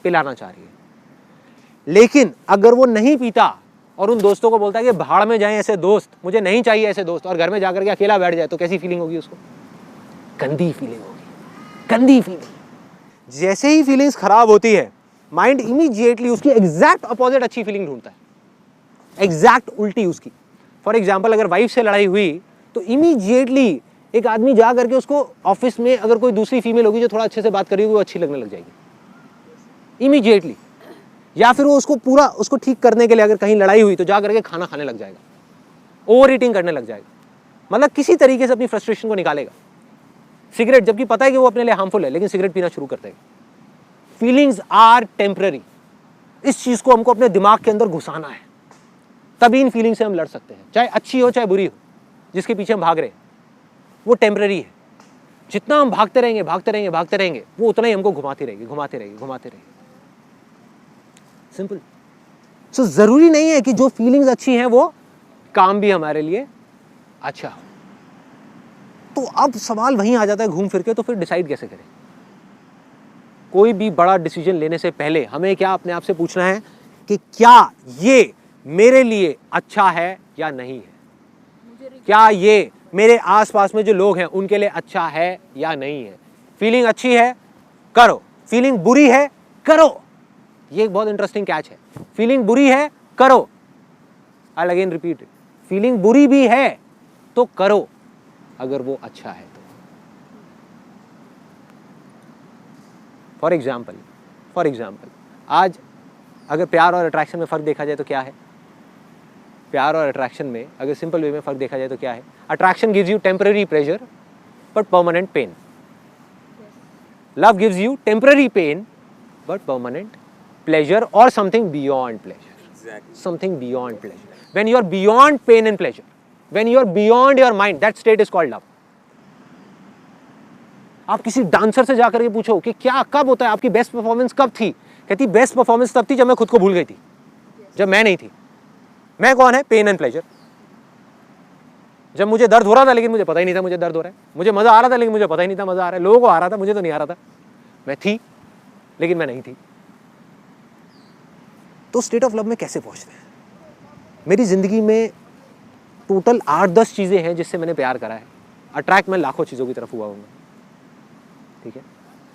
पिलाना चाह रही है। लेकिन अगर वो नहीं पीता और उन दोस्तों को बोलता है कि भाड़ में जाएं ऐसे दोस्त, मुझे नहीं चाहिए ऐसे दोस्त, और घर में जाकर के अकेला बैठ जाए, तो कैसी फीलिंग होगी उसको? गंदी फीलिंग होगी, गंदी फीलिंग। जैसे ही फीलिंग्स खराब होती है, माइंड इमीडिएटली उसकी एग्जैक्ट अपोजिट अच्छी फीलिंग ढूंढता है, एग्जैक्ट उल्टी उसकी। फॉर एग्जाम्पल, अगर वाइफ से लड़ाई हुई तो इमीडिएटली एक आदमी जा करके उसको ऑफिस में अगर कोई दूसरी फीमेल होगी जो थोड़ा अच्छे से बात करेगी, वो अच्छी लगने लग जाएगी इमीडिएटली। या फिर वो उसको पूरा उसको ठीक करने के लिए अगर कहीं लड़ाई हुई तो जा करके खाना खाने लग जाएगा, ओवर ईटिंग करने लग जाएगा, मतलब किसी तरीके से अपनी फ्रस्ट्रेशन को निकालेगा। सिगरेट, जबकि पता है कि वो अपने लिए हार्मफुल है, लेकिन सिगरेट पीना शुरू कर देगा। Feelings are temporary. इस चीज को हमको अपने दिमाग के अंदर घुसाना है, तभी इन फीलिंग से हम लड़ सकते हैं, चाहे अच्छी हो चाहे बुरी हो। जिसके पीछे हम भाग रहे हैं वो टेम्पररी है। जितना हम भागते रहेंगे भागते रहेंगे भागते रहेंगे, वो उतना ही हमको घुमाती रहेगी घुमाते रहेगी घुमाते रहेगी। सिंपल। सो जरूरी नहीं है कि जो फीलिंग्स अच्छी हैं वो काम भी हमारे लिए अच्छा हो। तो अब सवाल वहीं आ जाता है घूम फिर के, तो फिर डिसाइड कैसे करें? कोई भी बड़ा डिसीजन लेने से पहले हमें क्या अपने आप से पूछना है कि क्या ये मेरे लिए अच्छा है या नहीं है? क्या ये मेरे आसपास में जो लोग हैं उनके लिए अच्छा है या नहीं है? फीलिंग अच्छी है, करो। फीलिंग बुरी है, करो। ये एक बहुत इंटरेस्टिंग कैच है। फीलिंग बुरी है, करो। आई अगेन रिपीट, फीलिंग बुरी भी है तो करो, अगर वो अच्छा है तो। फॉर एग्जाम्पल आज अगर प्यार और अट्रैक्शन में फ़र्क देखा जाए तो क्या है? प्यार और अट्रैक्शन में अगर सिंपल वे में फ़र्क देखा जाए तो क्या है? Attraction gives you temporary pleasure but permanent pain. Love gives you temporary pain but permanent pleasure or something beyond pleasure. Exactly. Something beyond pleasure. When you are beyond pain and pleasure, when you are beyond your mind, that state is called love. आप किसी dancer से जाकर के पूछो कि क्या कब होता है, आपकी बेस्ट परफॉर्मेंस कब थी? कहती बेस्ट परफॉर्मेंस तब थी जब मैं खुद को भूल गई थी, जब मैं नहीं थी। मैं कौन है? Pain and pleasure. जब मुझे दर्द हो रहा था लेकिन मुझे पता ही नहीं था मुझे दर्द हो रहा है, मुझे मजा आ रहा था लेकिन मुझे पता ही नहीं था मजा आ रहा है, लोगों को आ रहा था मुझे तो नहीं आ रहा था, मैं थी लेकिन मैं नहीं थी। तो स्टेट ऑफ लव में कैसे पहुंचते हैं? मेरी जिंदगी में टोटल 8-10 चीजें हैं जिससे मैंने प्यार करा है। अट्रैक्ट मैं लाखों चीजों की तरफ हुआ हूँ, ठीक है,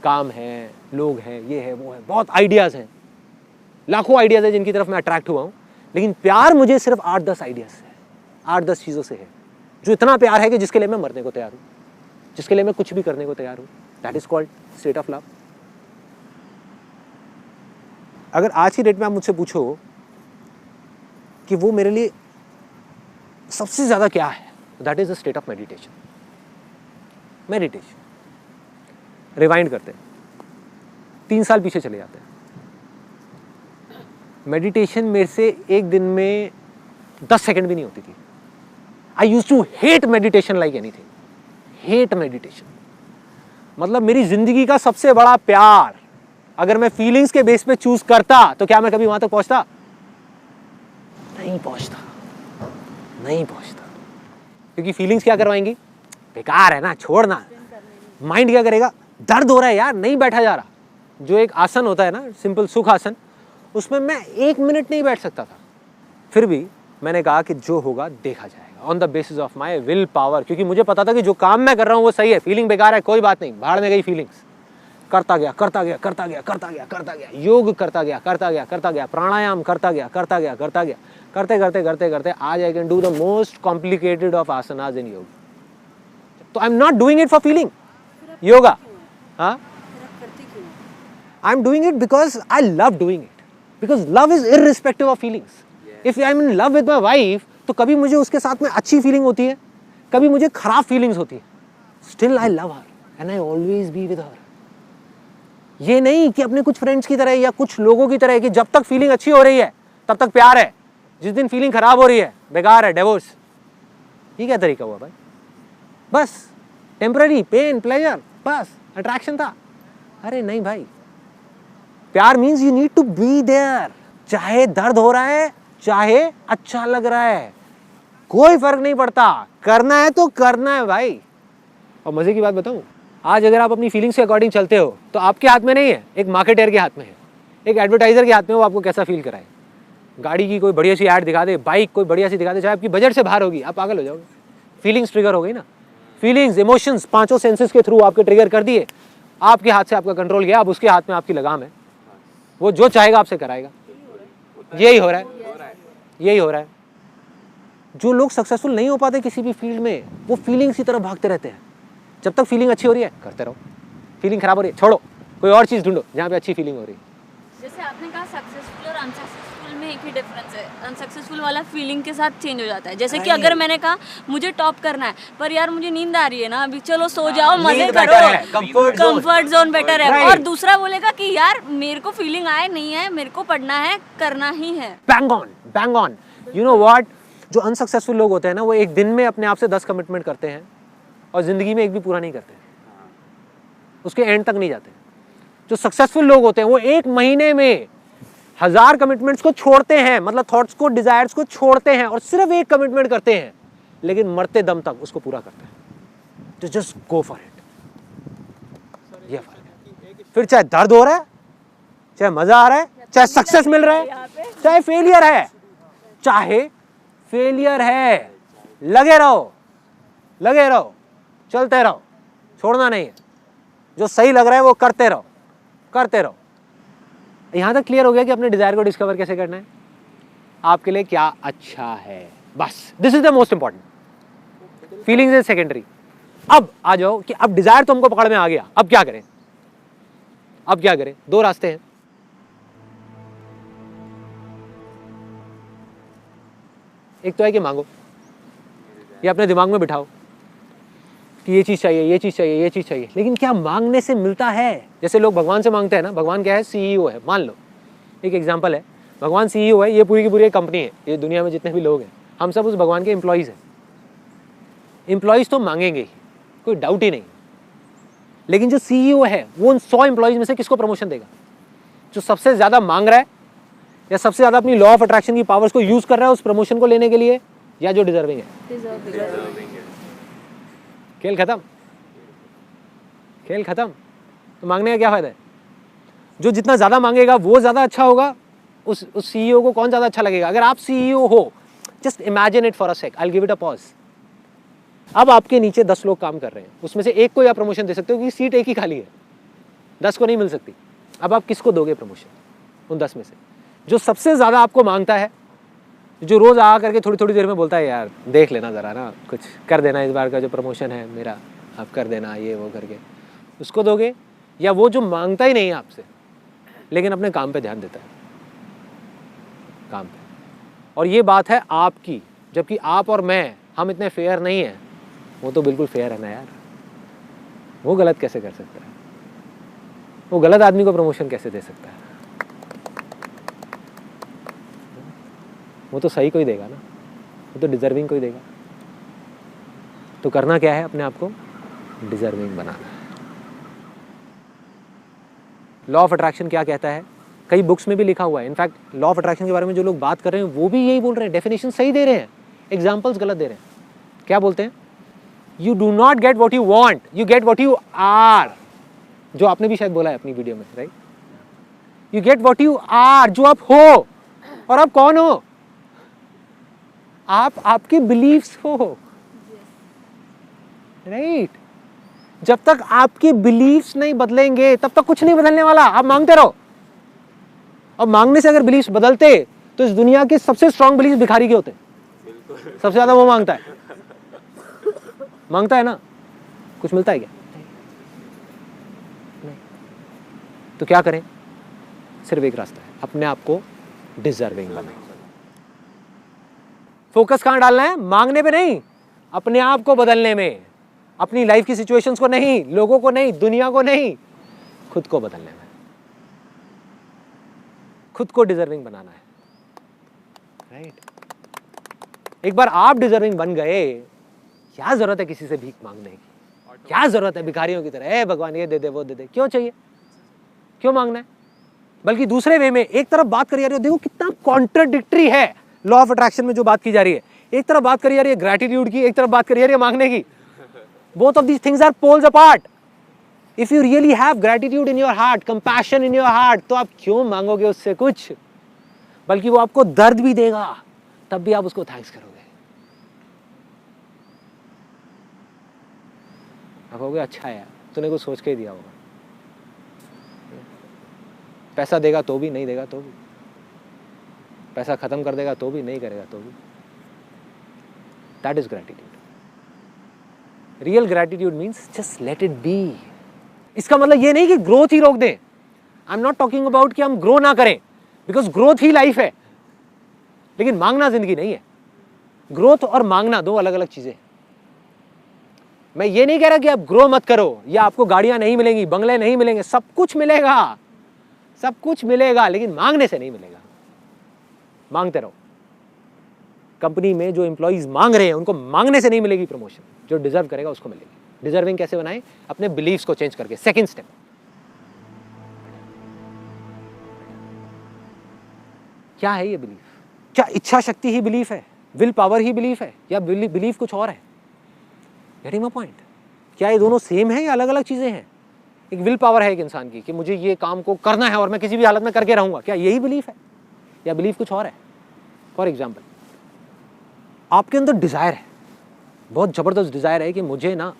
काम है, लोग हैं, ये है, वो है, बहुत आइडियाज हैं, लाखों आइडियाज है जिनकी तरफ मैं अट्रैक्ट हुआ हूँ, लेकिन प्यार मुझे सिर्फ 8-10 आइडियाज से है, 8-10 चीजों से है, जो इतना प्यार है कि जिसके लिए मैं मरने को तैयार हूँ, जिसके लिए मैं कुछ भी करने को तैयार हूँ। That is called state of love. अगर आज की डेट में आप मुझसे पूछो कि वो मेरे लिए सबसे ज्यादा क्या है, that is the state of meditation. Meditation. Rewind करते हैं, 3 साल पीछे चले जाते हैं। मेडिटेशन मेरे से एक दिन में 10 सेकंड भी नहीं होती थी। I used to hate meditation like anything, hate meditation. मतलब मेरी जिंदगी का सबसे बड़ा प्यार अगर मैं फीलिंग्स के बेस पे चूज करता तो क्या मैं कभी वहां तक पहुंचता? नहीं पहुंचता, नहीं पहुंचता। क्योंकि फीलिंग्स क्या करवाएंगी? बेकार है ना, छोड़ना। माइंड क्या करेगा? दर्द हो रहा है यार, नहीं बैठा जा रहा। जो एक आसन होता है ना, सिंपल सुख आसन, उसमें मैं 1 मिनट नहीं बैठ सकता था। फिर भी मैंने कहा कि जो होगा देखा जाएगा, on the basis of my will power. क्योंकि मुझे पता था कि जो काम मैं कर रहा हूँ वो सही है। फीलिंग बेकार है, कोई बात नहीं, भाड़ में गई फीलिंग्स। करता गया, करता गया, करता गया, करता गया, करता गया, योग करता गया, करता गया, करता गया, प्राणायाम करता गया, करता गया, करता गया, करते करते करते करते आज I can do the most complicated of asanas in yoga. तो I am not doing it for feeling yoga, हाँ, I am doing it because I love doing it, because love is irrespective of feelings. If I am in love with my wife तो कभी मुझे उसके साथ में अच्छी feeling होती है, कभी मुझे खराब फीलिंग्स होती है, still I love her and I always be with her. ये नहीं कि अपने कुछ फ्रेंड्स की तरह या कुछ लोगों की तरह कि जब तक फीलिंग अच्छी हो रही है तब तक प्यार है, जिस दिन फीलिंग खराब हो रही है बेकार है, डिवोर्स। ये क्या तरीका हुआ भाई? बस टेम्पररी पेन प्लेजर, बस अट्रैक्शन था। अरे नहीं भाई, प्यार means you need to be there. चाहे दर्द हो रहा है, चाहे अच्छा लग रहा है, कोई फर्क नहीं पड़ता, करना है तो करना है भाई। और मजे की बात बताऊं, आज अगर आप अपनी फीलिंग्स के अकॉर्डिंग चलते हो तो आपके हाथ में नहीं है, एक मार्केटर के हाथ में है, एक एडवर्टाइजर के हाथ में, वो आपको कैसा फील कराए। गाड़ी की कोई बढ़िया सी ऐड दिखा दे, बाइक कोई बढ़िया सी दिखा दे, चाहे आपकी बजट से बाहर होगी, आप पागल हो जाओगे। फीलिंग्स ट्रिगर हो गई ना, फीलिंग्स, इमोशंस 5 सेंसेस के थ्रू आपके ट्रिगर कर दिए, आपके हाथ से आपका कंट्रोल गया, अब उसके हाथ में आपकी लगाम है, वो जो चाहेगा आपसे कराएगा। यही हो रहा है, यही हो रहा है। जो लोग सक्सेसफुल नहीं हो पाते किसी भी फील्ड में, वो फीलिंग्स की तरफ भागते रहते हैं। जब तक फीलिंग अच्छी हो रही है करते रहो, फीलिंग खराब हो रही है छोड़ो, कोई और चीज ढूंढो जहाँ पे अच्छी फीलिंग हो रही है। जैसे आपने कहा सक्सेसफुल और अनसक्सेसफुल में एक ही डिफरेंस है। अनसक्सेसफुल वाला फीलिंग के साथ चेंज हो जाता है। जैसे कि अगर मैंने कहा मुझे टॉप करना है पर यार मुझे नींद आ रही है ना, अभी चलो सो जाओ, मजे करो, कंफर्ट जोन बेटर है। और दूसरा बोलेगा कि यार मेरे को फीलिंग आए नहीं है, मेरे को पढ़ना है, करना ही है। Bang on, bang on. You know what, जो अनसक्सेसफुल लोग होते हैं ना, वो एक दिन में अपने आप से 10 कमिटमेंट करते हैं और जिंदगी में एक भी पूरा नहीं करते, उसके एंड तक नहीं जाते। जो सक्सेसफुल लोग होते हैं वो 1 महीने में 1000 कमिटमेंट्स को छोड़ते हैं, मतलब थॉट्स को, डिजायर्स को छोड़ते हैं और सिर्फ एक कमिटमेंट करते हैं, लेकिन मरते दम तक उसको पूरा करते हैं। तो जस्ट गो फॉर इट। ये फर्क है। फिर चाहे दर्द हो रहा है, चाहे मजा आ रहा है, चाहे सक्सेस मिल रहा है, चाहे फेलियर है, चाहे फेलियर है, लगे रहो, लगे रहो, चलते रहो, छोड़ना नहीं है। जो सही लग रहा है वो करते रहो, करते रहो। यहां तक क्लियर हो गया कि अपने डिजायर को डिस्कवर कैसे करना है, आपके लिए क्या अच्छा है, बस this is the most important. Feelings is secondary. अब आ जाओ कि अब डिजायर तो हमको पकड़ में आ गया, अब क्या करें? अब क्या करें? 2 रास्ते हैं। एक तो है कि मांगो, या अपने दिमाग में बिठाओ कि ये चीज़ चाहिए, ये चीज़ चाहिए, ये चीज़ चाहिए। लेकिन क्या मांगने से मिलता है? जैसे लोग भगवान से मांगते हैं ना, भगवान क्या है? CEO है। मान लो एक एग्जांपल है, भगवान CEO है, ये पूरी की पूरी एक कंपनी है, ये दुनिया में जितने भी लोग हैं हम सब उस भगवान के एम्प्लॉयज़ हैं। एम्प्लॉयज़ तो मांगेंगे ही, कोई डाउट ही नहीं। लेकिन जो CEO है वो उन 100 एम्प्लॉयज़ में से किसको प्रमोशन देगा? जो सबसे ज़्यादा मांग रहा है या सबसे ज़्यादा अपनी लॉ ऑफ अट्रैक्शन की पावर्स को यूज़ कर रहा है उस प्रमोशन को लेने के लिए, या जो डिजर्विंग है? खेल खत्म, खेल खत्म। तो मांगने का क्या फ़ायदा है? जो जितना ज़्यादा मांगेगा वो ज़्यादा अच्छा होगा। उस CEO को कौन ज़्यादा अच्छा लगेगा? अगर आप CEO हो, just imagine it for a sec, I will give it a pause. अब आपके नीचे 10 लोग काम कर रहे हैं, उसमें से एक को या प्रमोशन दे सकते हो क्योंकि सीट एक ही खाली है, 10 को नहीं मिल सकती। अब आप किसको दोगे प्रमोशन उन 10 में से? जो सबसे ज़्यादा आपको मांगता है, जो रोज़ आ करके थोड़ी थोड़ी देर में बोलता है यार देख लेना ज़रा ना, कुछ कर देना इस बार का जो प्रमोशन है मेरा, आप कर देना ये वो करके, उसको दोगे? या वो जो मांगता ही नहीं है आपसे लेकिन अपने काम पे ध्यान देता है, काम पे? और ये बात है आपकी, जबकि आप और मैं, हम इतने फेयर नहीं हैं। वो तो बिल्कुल फेयर है ना यार, वो गलत कैसे कर सकता है? वो गलत आदमी को प्रमोशन कैसे दे सकता है? वो तो सही को ही देगा ना, वो तो डिजर्विंग को ही देगा। तो करना क्या है? अपने आप को डिजर्विंग बनाना है। लॉ ऑफ अट्रैक्शन क्या कहता है? कई बुक्स में भी लिखा हुआ है। इनफैक्ट लॉ ऑफ अट्रैक्शन के बारे में जो लोग बात कर रहे हैं वो भी यही बोल रहे हैं, डेफिनेशन सही दे रहे हैं, एग्जाम्पल्स गलत दे रहे हैं। क्या बोलते हैं? You do not get what you want, you get what you are. जो आपने भी शायद बोला है अपनी वीडियो में, right? You get what you are, जो आप हो। और आप कौन हो? आप आपके बिलीफ्स हो, राइट? जब तक आपके बिलीफ्स नहीं बदलेंगे तब तक कुछ नहीं बदलने वाला। आप मांगते रहो, और मांगने से अगर बिलीफ्स बदलते तो इस दुनिया के सबसे स्ट्रांग बिलीफ भिखारी के होते। सबसे ज्यादा वो मांगता है, मांगता है ना, कुछ मिलता है क्या? नहीं। तो क्या करें? सिर्फ एक रास्ता है, अपने आप को डिजर्विंग बनाएं। फोकस कहां डालना है? मांगने पे नहीं, अपने आप को बदलने में। अपनी लाइफ की सिचुएशंस को नहीं, लोगों को नहीं, दुनिया को नहीं, खुद को बदलने में, खुद को डिजर्विंग बनाना है, राइट? एक बार आप डिजर्विंग बन गए, क्या जरूरत है किसी से भीख मांगने की? क्या जरूरत है भिखारियों की तरह, भगवान ये दे दे वो दे दे? क्यों चाहिए? क्यों मांगना है? बल्कि दूसरे वे में एक तरफ बात करी जा रही है, देखो कितना कॉन्ट्राडिक्टरी है लॉ ऑफ अट्रैक्शन में जो बात की जा रही है। एक तरफ बात करी जा रही है ग्रैटिट्यूड की, एक तरफ बात करी जा रही है मांगने की। Both of these things are poles apart. If you really have gratitude in your heart, compassion in your heart, तो आप क्यों मांगोगे उससे कुछ? बल्कि वो आपको दर्द भी देगा, तब भी आप उसको थैंक्स करोगे। आप कहोगे अच्छा है यार, तूने कुछ सोच के ही दिया होगा। पैसा देगा तो भी, नहीं देगा तो भी, पैसा खत्म कर देगा तो भी, नहीं करेगा तो भी। That is gratitude. Real gratitude means just let it be. इसका मतलब ये नहीं कि ग्रोथ ही रोक दें। आई एम नॉट टॉकिंग अबाउट कि हम ग्रो ना करें, बिकॉज ग्रोथ ही लाइफ है, लेकिन मांगना जिंदगी नहीं है। ग्रोथ और मांगना दो अलग अलग चीजें। मैं ये नहीं कह रहा कि आप ग्रो मत करो, या आपको गाड़ियां नहीं मिलेंगी, बंगले नहीं मिलेंगे, सब कुछ मिलेगा, सब कुछ मिलेगा, लेकिन मांगने से नहीं मिलेगा। मांगते रहो। कंपनी में जो एम्प्लॉइज मांग रहे हैं उनको मांगने से नहीं मिलेगी प्रमोशन, जो डिजर्व करेगा उसको मिलेगी। डिजर्विंग कैसे बनाएं? अपने बिलीफ्स को चेंज करके। सेकंड स्टेप, क्या है ये बिलीफ? क्या इच्छा शक्ति ही बिलीफ है? विल पावर ही बिलीफ है? या बिलीफ कुछ और है? Getting my point? क्या ये दोनों सेम है या अलग अलग चीजें हैं? एक विल पावर है एक इंसान की कि मुझे ये काम को करना है और मैं किसी भी हालत में करके रहूंगा, क्या यही बिलीफ है या बिलीफ कुछ और है? फॉर एग्जाम्पल, आपके अंदर डिजायर है, बहुत जबरदस्त डिजायर है कि मुझे ना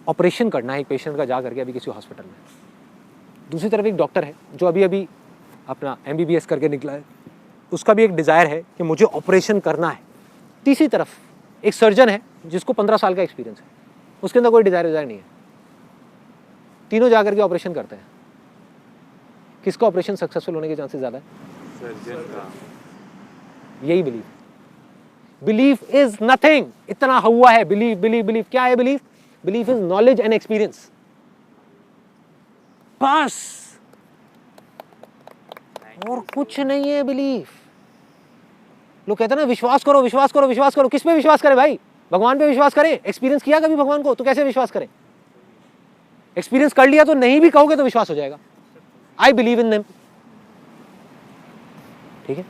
ऑपरेशन करना है एक पेशेंट का जा करके अभी किसी हॉस्पिटल में। दूसरी तरफ एक डॉक्टर है जो अभी अभी अपना MBBS करके निकला है, उसका भी एक डिजायर है कि मुझे ऑपरेशन करना है। तीसरी तरफ एक सर्जन है जिसको 15 साल का एक्सपीरियंस है, उसके अंदर कोई डिजायर नहीं है। तीनों जाकर के ऑपरेशन करते हैं। किसका ऑपरेशन सक्सेसफुल होने के चांसेस ज्यादा है? सर्जन का। यही बिलीफ। बिलीफ इज नथिंग, इतना हुआ है बिलीफ बिलीफ बिलीफ। क्या है belief? Belief is knowledge and experience, बस, और कुछ नहीं है बिलीफ। लोग कहते हैं ना विश्वास करो विश्वास करो विश्वास करो। किस पे विश्वास करें भाई? भगवान पे विश्वास करें? एक्सपीरियंस किया कभी भगवान को? तो कैसे विश्वास करें? एक्सपीरियंस कर लिया तो नहीं भी कहोगे तो विश्वास हो जाएगा। आई बिलीव इन देम, ठीक है,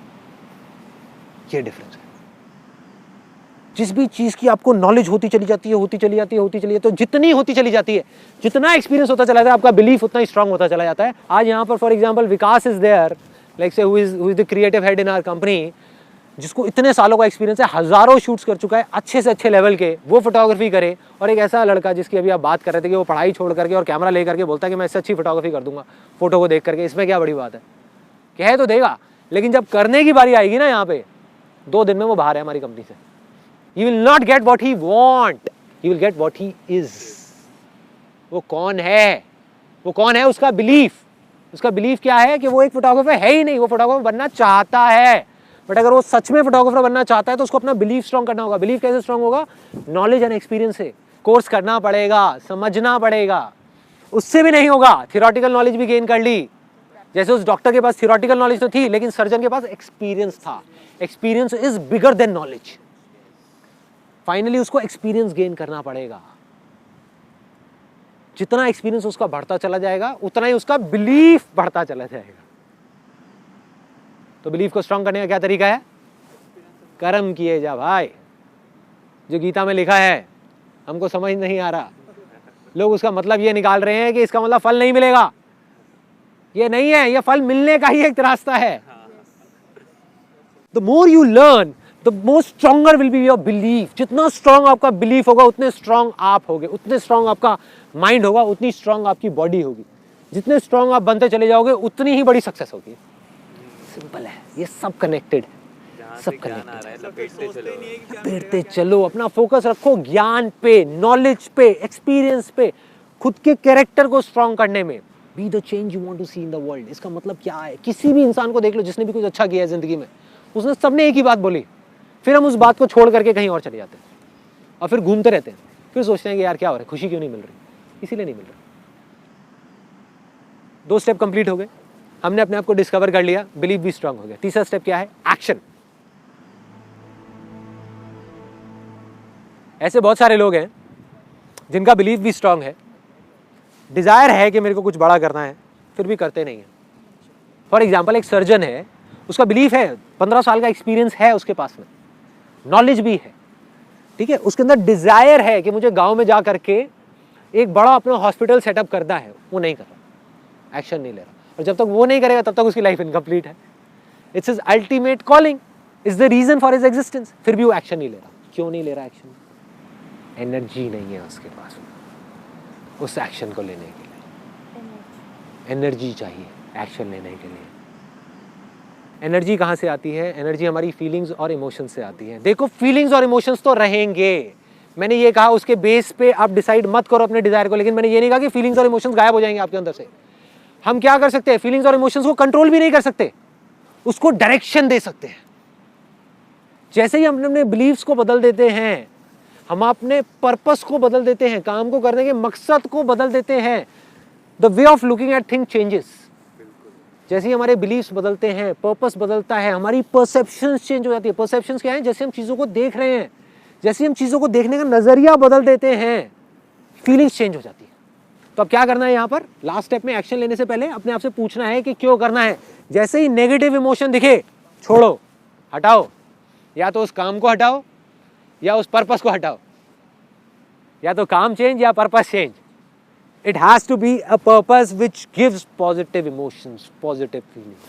ये डिफरेंस है। जिस भी चीज़ की आपको नॉलेज होती चली जाती है, तो जितनी होती चली जाती है, जितना एक्सपीरियंस होता चला जाता है, आपका बिलीफ उतना ही स्ट्रांग होता चला जाता है। आज यहाँ पर for example Vikas is there, like say who is the creative head in our company, जिसको इतने सालों का एक्सपीरियंस है, हज़ारों शूट्स कर चुका है अच्छे से अच्छे लेवल के, वो फोटोग्राफी करे। और एक ऐसा लड़का जिसकी अभी आप बात कर रहे थे कि वो पढ़ाई छोड़ करके और कैमरा ले करके बोलता है कि मैं इससे अच्छी फोटोग्राफी कर दूंगा फोटो को देख करके, इसमें क्या बड़ी बात है? कह तो देगा, लेकिन जब करने की बारी आएगी ना, यहाँ पे 2 दिन में वो बाहर है हमारी कंपनी से। He will not get what he want, he will get what he is। वो कौन है? वो कौन है? उसका बिलीफ। उसका बिलीफ क्या है कि वो एक फोटोग्राफर है ही नहीं, वो फोटोग्राफर बनना चाहता है। बट अगर वो सच में फोटोग्राफर बनना चाहता है तो उसको अपना बिलीफ स्ट्रांग करना होगा। बिलीफ कैसे स्ट्रांग होगा? नॉलेज एंड एक्सपीरियंस से। कोर्स करना पड़ेगा, समझना पड़ेगा। उससे भी नहीं होगा, थियोरेटिकल नॉलेज भी गेन कर ली। जैसे उस डॉक्टर के पास थियोरेटिकल नॉलेज तो थी, लेकिन सर्जन के पास एक्सपीरियंस था। Experience is bigger than knowledge. Finally उसको एक्सपीरियंस गेन करना पड़ेगा। जितना एक्सपीरियंस उसका बढ़ता चला जाएगा, उतना ही उसका बिलीफ बढ़ता चला जाएगा। तो बिलीफ को स्ट्रांग करने का क्या तरीका है? कर्म किए जा भाई। जो गीता में लिखा है हमको समझ नहीं आ रहा, लोग उसका मतलब ये निकाल रहे हैं कि इसका मतलब फल नहीं मिलेगा। ये नहीं है, ये फल मिलने का ही एक रास्ता है। The more you learn, the more stronger will be your belief. जितना स्ट्रांग आपका बिलीफ होगा, उतने स्ट्रांग आप होगे। उतने स्ट्रांग आपका माइंड होगा, उतनी स्ट्रांग आपकी बॉडी होगी। जितने स्ट्रांग आप बनते चले जाओगे, उतनी ही बड़ी सक्सेस होगी। सिंपल है, ये सब कनेक्टेड, सब कनेक्टेड। लपेटते चलो, अपना फोकस रखो ज्ञान पे, नॉलेज पे, एक्सपीरियंस पे, खुद के कैरेक्टर को स्ट्रांग करने में। Be the change you want to see in the world. इसका मतलब क्या है? किसी भी इंसान को देख लो जिसने भी कुछ अच्छा किया है जिंदगी में, उसने सबने एक ही बात बोली, फिर हम उस बात को छोड़ करके कहीं और चले जाते हैं और फिर घूमते रहते हैं। फिर सोचते हैं कि यार क्या हो रहा है, खुशी क्यों नहीं मिल रही? इसीलिए नहीं मिल रही। 2 स्टेप कंप्लीट हो गए, हमने अपने आप को डिस्कवर कर लिया, बिलीफ भी स्ट्रांग हो गया। तीसरा स्टेप क्या है? एक्शन। ऐसे बहुत सारे लोग हैं जिनका बिलीफ भी स्ट्रांग है, डिजायर है कि मेरे को कुछ बड़ा करना है, फिर भी करते नहीं है। फॉर एग्जाम्पल एक सर्जन है, उसका बिलीफ है, 15 साल का एक्सपीरियंस है उसके पास में, नॉलेज भी है, ठीक है, उसके अंदर डिजायर है कि मुझे गांव में जा करके एक बड़ा अपना हॉस्पिटल सेटअप करना है, वो नहीं कर रहा, एक्शन नहीं ले रहा। और जब तक वो नहीं करेगा तब तक उसकी लाइफ इनकम्प्लीट है। It's his ultimate calling, is the reason for his existence, फिर भी वो एक्शन नहीं ले रहा। क्यों नहीं ले रहा एक्शन? एनर्जी नहीं है उसके पास उस एक्शन को लेने के लिए। एनर्जी चाहिए एक्शन लेने के लिए। एनर्जी कहाँ से आती है? एनर्जी हमारी फीलिंग्स और इमोशंस से आती है। देखो फीलिंग्स और इमोशंस तो रहेंगे, मैंने ये कहा उसके बेस पे आप डिसाइड मत करो अपने डिजायर को, लेकिन मैंने ये नहीं कहा कि फीलिंग्स और इमोशंस गायब हो जाएंगे आपके अंदर से। हम क्या कर सकते हैं? फीलिंग्स और इमोशंस को कंट्रोल भी नहीं कर सकते, उसको डायरेक्शन दे सकते हैं। जैसे ही हम अपने बिलीव्स को बदल देते हैं, हम अपने पर्पस को बदल देते हैं, काम को करने के मकसद को बदल देते हैं, the way of looking at thing changes. जैसे ही हमारे बिलीव्स बदलते हैं, पर्पस बदलता है, हमारी परसेप्शंस चेंज हो जाती है। परसेप्शंस क्या है? जैसे हम चीज़ों को देख रहे हैं, जैसे हम चीज़ों को देखने का नज़रिया बदल देते हैं, फीलिंग्स चेंज हो जाती है। तो अब क्या करना है यहाँ पर? लास्ट स्टेप में एक्शन लेने से पहले अपने आप से पूछना है कि क्यों करना है। जैसे ही नेगेटिव इमोशन दिखे, छोड़ो, हटाओ, या तो उस काम को हटाओ या उस पर्पस को हटाओ, या तो काम चेंज या purpose change. It has to be a purpose which gives positive emotions, positive feelings.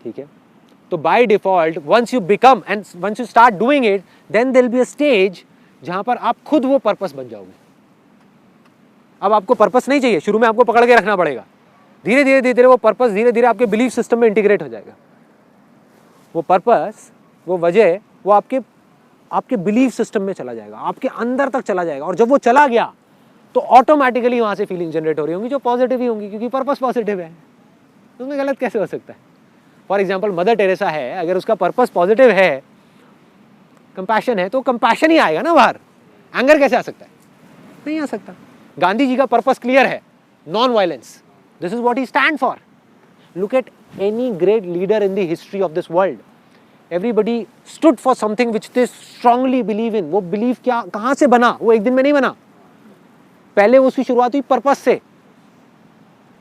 ठीक है? तो by default, once you become and once you start doing it, then there will be a stage जहाँ पर आप खुद वो purpose बन जाओगे। अब आपको पर्पस नहीं चाहिए, शुरू में आपको पकड़ के रखना पड़ेगा। धीरे धीरे धीरे धीरे वो पर्पस धीरे धीरे आपके बिलीफ सिस्टम में इंटीग्रेट हो जाएगा। वो पर्पस, वो वजह, वो आपके बिलीफ सिस्टम में चला जाएगा, आपके अंदर तक चला जाएगा। और जब वो चला गया तो ऑटोमेटिकली वहाँ से फीलिंग जनरेट हो रही होंगी जो पॉजिटिव ही होंगी, क्योंकि पर्पस पॉजिटिव है। उसमें गलत कैसे हो सकता है? फॉर एग्जाम्पल मदर टेरेसा है, अगर उसका पर्पस पॉजिटिव है, कंपैशन है, तो कंपैशन ही आएगा ना बाहर। एंगर कैसे आ सकता है? नहीं आ सकता। गांधी जी का पर्पस क्लियर है, non violence, this is what he stand for. Look at any great leader in the history of this world, everybody stood for something which they strongly believe in. वो believe क्या कहाँ से बना? वो एक दिन में नहीं बना, पहले उसकी शुरुआत हुई पर्पस से।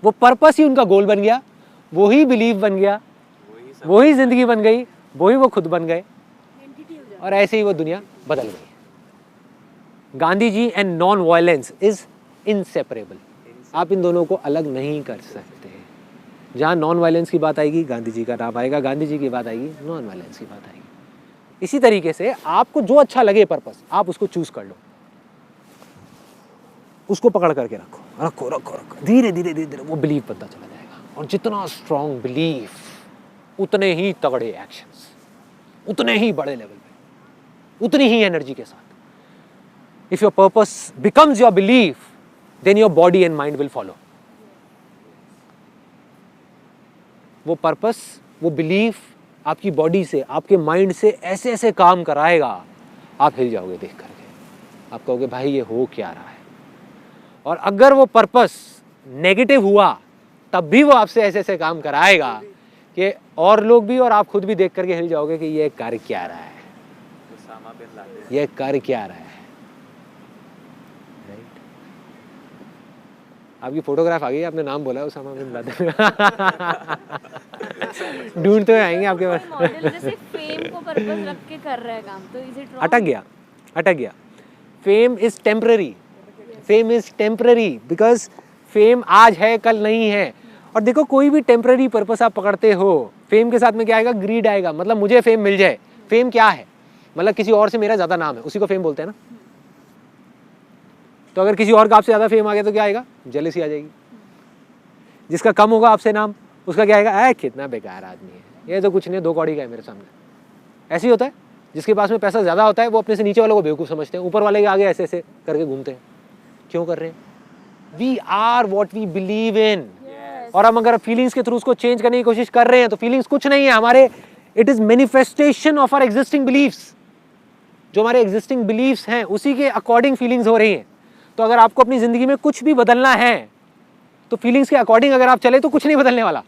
वो पर्पस ही उनका गोल बन गया, वो ही बिलीव बन गया, वही ज़िंदगी बन गई, वही वो खुद बन गए, और ऐसे ही वो दुनिया बदल गई। Gandhi ji and non violence is inseparable. आप इन दोनों को अलग नहीं कर सकते। जहाँ नॉन वायलेंस की बात आएगी गांधी जी का नाम आएगा, गांधी जी की बात आएगी नॉन वायलेंस की बात आएगी। इसी तरीके से आपको जो अच्छा लगे पर्पस, आप उसको चूज कर लो, उसको पकड़ करके रखो रखो रखो रखो, धीरे धीरे धीरे धीरे वो बिलीव बनता चला जाएगा। और जितना स्ट्रॉन्ग बिलीफ उतने ही तगड़े एक्शंस, उतने ही बड़े लेवल पे, उतनी ही एनर्जी के साथ। If your purpose becomes your belief, then your body and mind will follow. वो पर्पस, वो बिलीफ आपकी बॉडी से, आपके माइंड से ऐसे ऐसे काम कराएगा, आप हिल जाओगे देख करके। आप कहोगे भाई ये हो क्या रहा है। और अगर वो पर्पस नेगेटिव हुआ तब भी वो आपसे ऐसे ऐसे काम कराएगा कि और लोग भी और आप खुद भी देख करके हिल जाओगे कि ये कर क्या रहा है, ये कर क्या रहा है। राइट? आपकी फोटोग्राफ आ गई, आपने नाम बोला उसामा बिन लादेन। ढूंढ तो आएंगे आपके पास। मॉडल जैसे फेम को पर्पस रख के कर रहा है काम, तो इज इट अटक गया। Fame is temporary, fame is temporary because fame आज है कल नहीं है। और देखो कोई भी टेम्पररी पर्पस आप पकड़ते हो, फेम के साथ में क्या आएगा, ग्रीड आएगा। मतलब मुझे फेम मिल जाए। फेम क्या है, मतलब किसी और से मेरा ज्यादा नाम है, उसी को फेम बोलते हैं ना। तो अगर किसी और का आपसे ज्यादा फेम आ गया तो क्या आएगा, जेलसी आ जाएगी। जिसका कम होगा आपसे नाम, उसका क्या आएगा, कितना बेकार आदमी है, ये तो कुछ नहीं, 2 कौड़ी का है मेरे सामने। ऐसे ही होता है। जिसके पास में पैसा ज्यादा होता है वो अपने से नीचे वालों को बेवकूफ समझते हैं, ऊपर वाले के आगे ऐसे ऐसे करके घूमते हैं। क्यों कर रहे हैं? We are what we believe in. और हम अगर फीलिंग्स के थ्रू उसको चेंज करने की कोशिश कर रहे हैं तो फीलिंग्स कुछ नहीं है हमारे, it is manifestation of our existing beliefs. जो हमारे एग्जिस्टिंग बिलीव्स हैं उसी के अकॉर्डिंग फीलिंग्स हो रही हैं। तो अगर आपको अपनी जिंदगी में कुछ भी बदलना है तो फीलिंग्स के अकॉर्डिंग अगर आप चले तो कुछ नहीं बदलने वाला,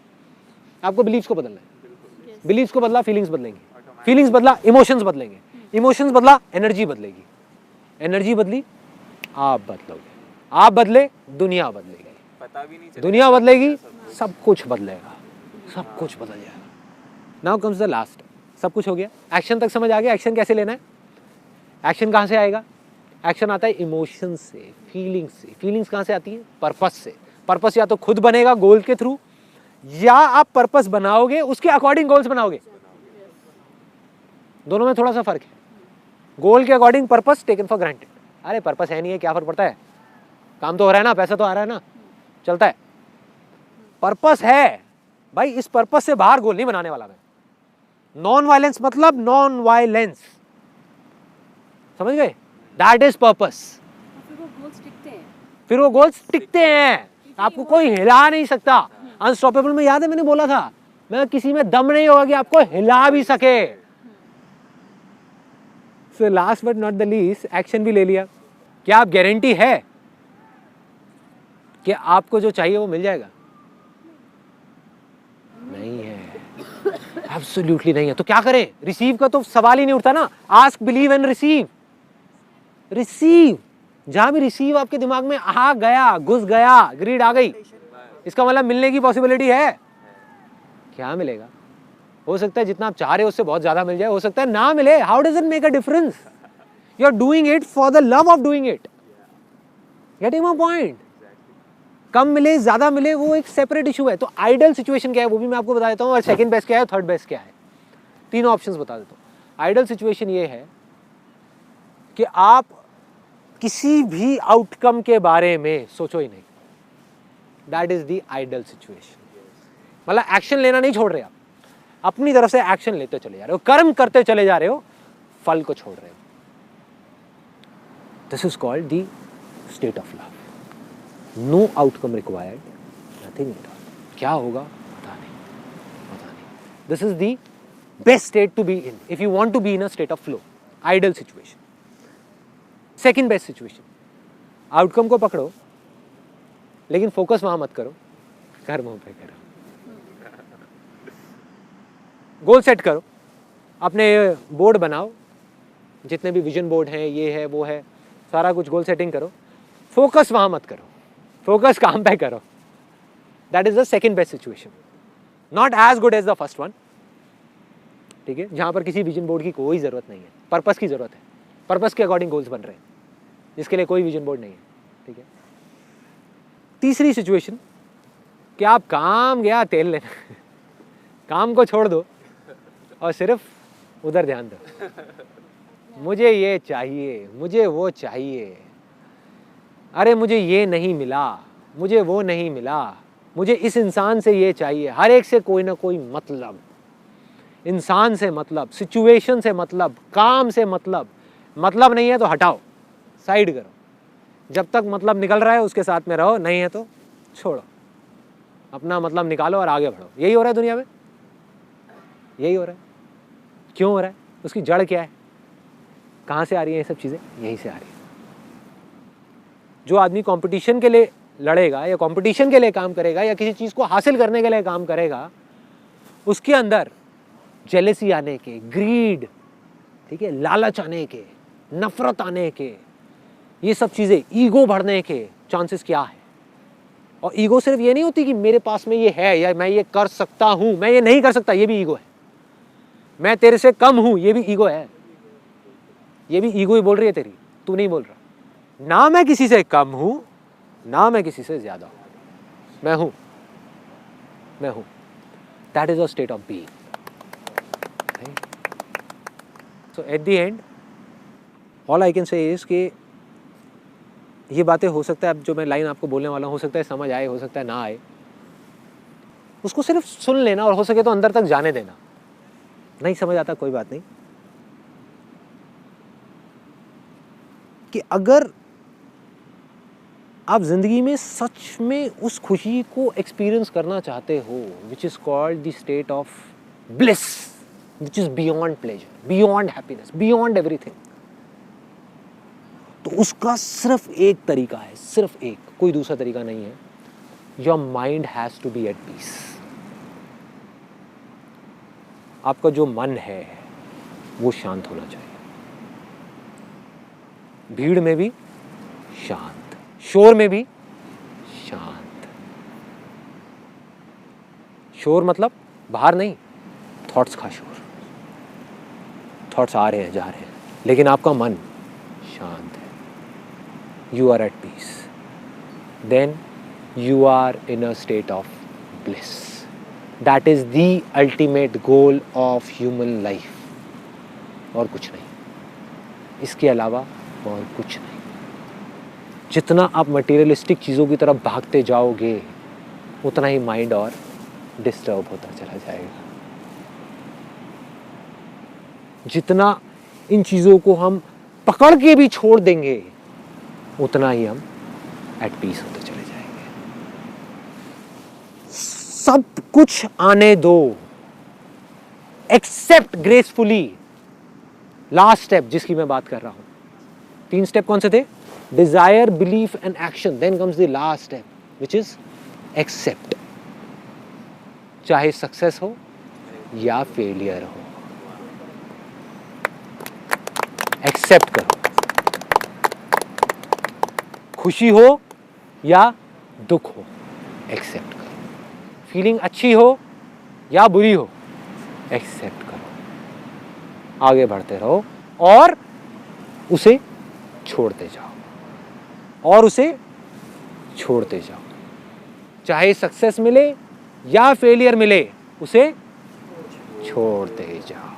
आपको बिलीव्स को बदलना है। बिलीव्स को बदला फीलिंग्स बदलेंगे, फीलिंग्स बदला इमोशंस बदलेंगे, इमोशंस बदला एनर्जी बदलेगी, एनर्जी बदली आप बदलोगे, आप बदले दुनिया बदलेगी, दुनिया बदलेगी सब कुछ बदलेगा, सब कुछ बदल जाएगा। Now comes the last. सब कुछ हो गया, एक्शन तक समझ आ गया। एक्शन कैसे लेना है, एक्शन कहाँ से आएगा? एक्शन आता है इमोशन से, फीलिंग्स से। फीलिंग्स कहाँ से आती है? पर्पस से। पर्पस या तो खुद बनेगा गोल के थ्रू, या आप पर्पस बनाओगे उसके अकॉर्डिंग गोल्स बनाओगे। दोनों में थोड़ा सा फर्क है। गोल के according purpose taken for granted. अरे पर्पस है नहीं है, क्या फर्क पड़ता है, काम तो हो रहा है ना, पैसा तो आ रहा है ना, चलता है। पर्पस है भाई, इस पर्पस से बाहर गोल नहीं बनाने वाला मैं। नॉन वायलेंस मतलब नॉन वायलेंस, समझ गए? That is purpose. फिर वो गोल्स टिकते हैं, आपको कोई हिला नहीं सकता। अनस्टॉपेबल में याद है मैंने बोला था, मैं किसी में दम नहीं होगा कि आपको हिला भी सके। So last but not the least, action भी ले लिया। क्या आप गारंटी है कि आपको जो चाहिए वो मिल जाएगा? नहीं है, एब्सोल्युटली नहीं है। तो क्या करें? रिसीव का तो सवाल ही नहीं उठता ना। Ask, believe and receive. Receive, जहां भी रिसीव आपके दिमाग में आ गया, घुस गया, ग्रीड आ गई, इसका मतलब मिलने की पॉसिबिलिटी है। क्या मिलेगा? हो सकता है जितना आप चाह रहे हो उससे बहुत ज्यादा मिल जाए, हो सकता है ना मिले। How does it make a difference? You are doing it for the love of doing it. Getting my point? कम मिले ज्यादा मिले वो एक सेपरेट इशू है। तो आइडियल सिचुएशन क्या है वो भी मैं आपको बता देता हूँ, और सेकंड बेस्ट क्या है, थर्ड बेस्ट क्या है, तीनों ऑप्शंस बता देता हूँ। आइडियल सिचुएशन ये है कि आप किसी भी आउटकम के बारे में सोचो ही नहीं। That is the ideal situation. मतलब एक्शन लेना नहीं छोड़ रहे आप, अपनी तरफ से एक्शन लेते चले जा रहे हो, कर्म करते चले जा रहे हो, फल को छोड़ रहे हो। This is called the state of love. No outcome required, nothing at all. क्या होगा पता नहीं, पता नहीं। This is the best state to be in if you want to be in a state of flow, ideal situation. Second best situation, outcome को पकड़ो लेकिन focus वहां मत करो, कर्मों पे करो। गोल सेट करो, अपने बोर्ड बनाओ, जितने भी विजन बोर्ड हैं, ये है वो है, सारा कुछ गोल सेटिंग करो। फोकस वहां मत करो, फोकस काम पे करो। That is the second best situation. Not as good as the first one, ठीक है, जहाँ पर किसी विजन बोर्ड की कोई ज़रूरत नहीं है, पर्पस की ज़रूरत है, पर्पस के अकॉर्डिंग गोल्स बन रहे हैं, जिसके लिए कोई विजन बोर्ड नहीं है, ठीक है। तीसरी सिचुएशन कि आप काम गया तेल लेना, काम को छोड़ दो और सिर्फ उधर ध्यान दो, मुझे ये चाहिए, मुझे वो चाहिए, अरे मुझे ये नहीं मिला, मुझे वो नहीं मिला, मुझे इस इंसान से ये चाहिए। हर एक से कोई ना कोई मतलब, इंसान से मतलब, सिचुएशन से मतलब, काम से मतलब नहीं है तो हटाओ, साइड करो, जब तक मतलब निकल रहा है उसके साथ में रहो, नहीं है तो छोड़ो, अपना मतलब निकालो और आगे बढ़ो। यही हो रहा है दुनिया में, यही हो रहा है। क्यों हो रहा है? उसकी जड़ क्या है? कहाँ से आ रही है ये सब चीज़ें? यहीं से आ रही है। जो आदमी कंपटीशन के लिए लड़ेगा या कंपटीशन के लिए काम करेगा या किसी चीज़ को हासिल करने के लिए काम करेगा, उसके अंदर जेलेसी आने के, ग्रीड, ठीक है, लालच आने के, नफरत आने के, ये सब चीज़ें, ईगो बढ़ने के चांसेस क्या है। और ईगो सिर्फ ये नहीं होती कि मेरे पास में ये है या मैं ये कर सकता हूँ, मैं ये नहीं कर सकता, ये भी ईगो है। मैं तेरे से कम हूँ, ये भी ईगो है, ये भी ईगो ही बोल रही है तेरी, तू नहीं बोल रहा। ना मैं किसी से कम हूँ, ना मैं किसी से ज़्यादा हूँ, मैं हूँ, मैं हूँ। That is a state of being. So at the end all I can say is कि ये बातें हो सकता है, अब जो मैं लाइन आपको बोलने वाला हूँ, हो सकता है समझ आए, हो सकता है ना आए, उसको सिर्फ सुन लेना और हो सके तो अंदर तक जाने देना। नहीं समझ आता कोई बात नहीं, कि अगर आप जिंदगी में सच में उस खुशी को एक्सपीरियंस करना चाहते हो, which is called the state of bliss, which is beyond pleasure, beyond happiness, beyond everything, तो उसका सिर्फ एक तरीका है, सिर्फ एक, कोई दूसरा तरीका नहीं है। Your mind has to be at peace. आपका जो मन है वो शांत होना चाहिए, भीड़ में भी शांत, शोर में भी शांत। शोर मतलब बाहर नहीं, थॉट्स का शोर, थॉट्स आ रहे हैं जा रहे हैं, लेकिन आपका मन शांत है, you are at peace, then you are in a state of bliss. That is the ultimate goal of human life. और कुछ नहीं, इसके अलावा और कुछ नहीं। जितना आप मटेरियलिस्टिक चीज़ों की तरफ भागते जाओगे, उतना ही माइंड और डिस्टर्ब होता चला जाएगा। जितना इन चीज़ों को हम पकड़ के भी छोड़ देंगे, उतना ही हम एट पीस होते चले जाएंगे। सब कुछ आने दो, एक्सेप्ट ग्रेसफुली। लास्ट स्टेप जिसकी मैं बात कर रहा हूं, 3 स्टेप कौन से थे? Desire, belief and action, then comes the last step which is accept. चाहे सक्सेस हो या फेलियर हो, एक्सेप्ट करो। खुशी हो या दुख हो, एक्सेप्ट करो। फीलिंग अच्छी हो या बुरी हो, एक्सेप्ट करो। आगे बढ़ते रहो और उसे छोड़ते जाओ, और उसे छोड़ते जाओ। चाहे सक्सेस मिले या फेलियर मिले, उसे छोड़ते जाओ।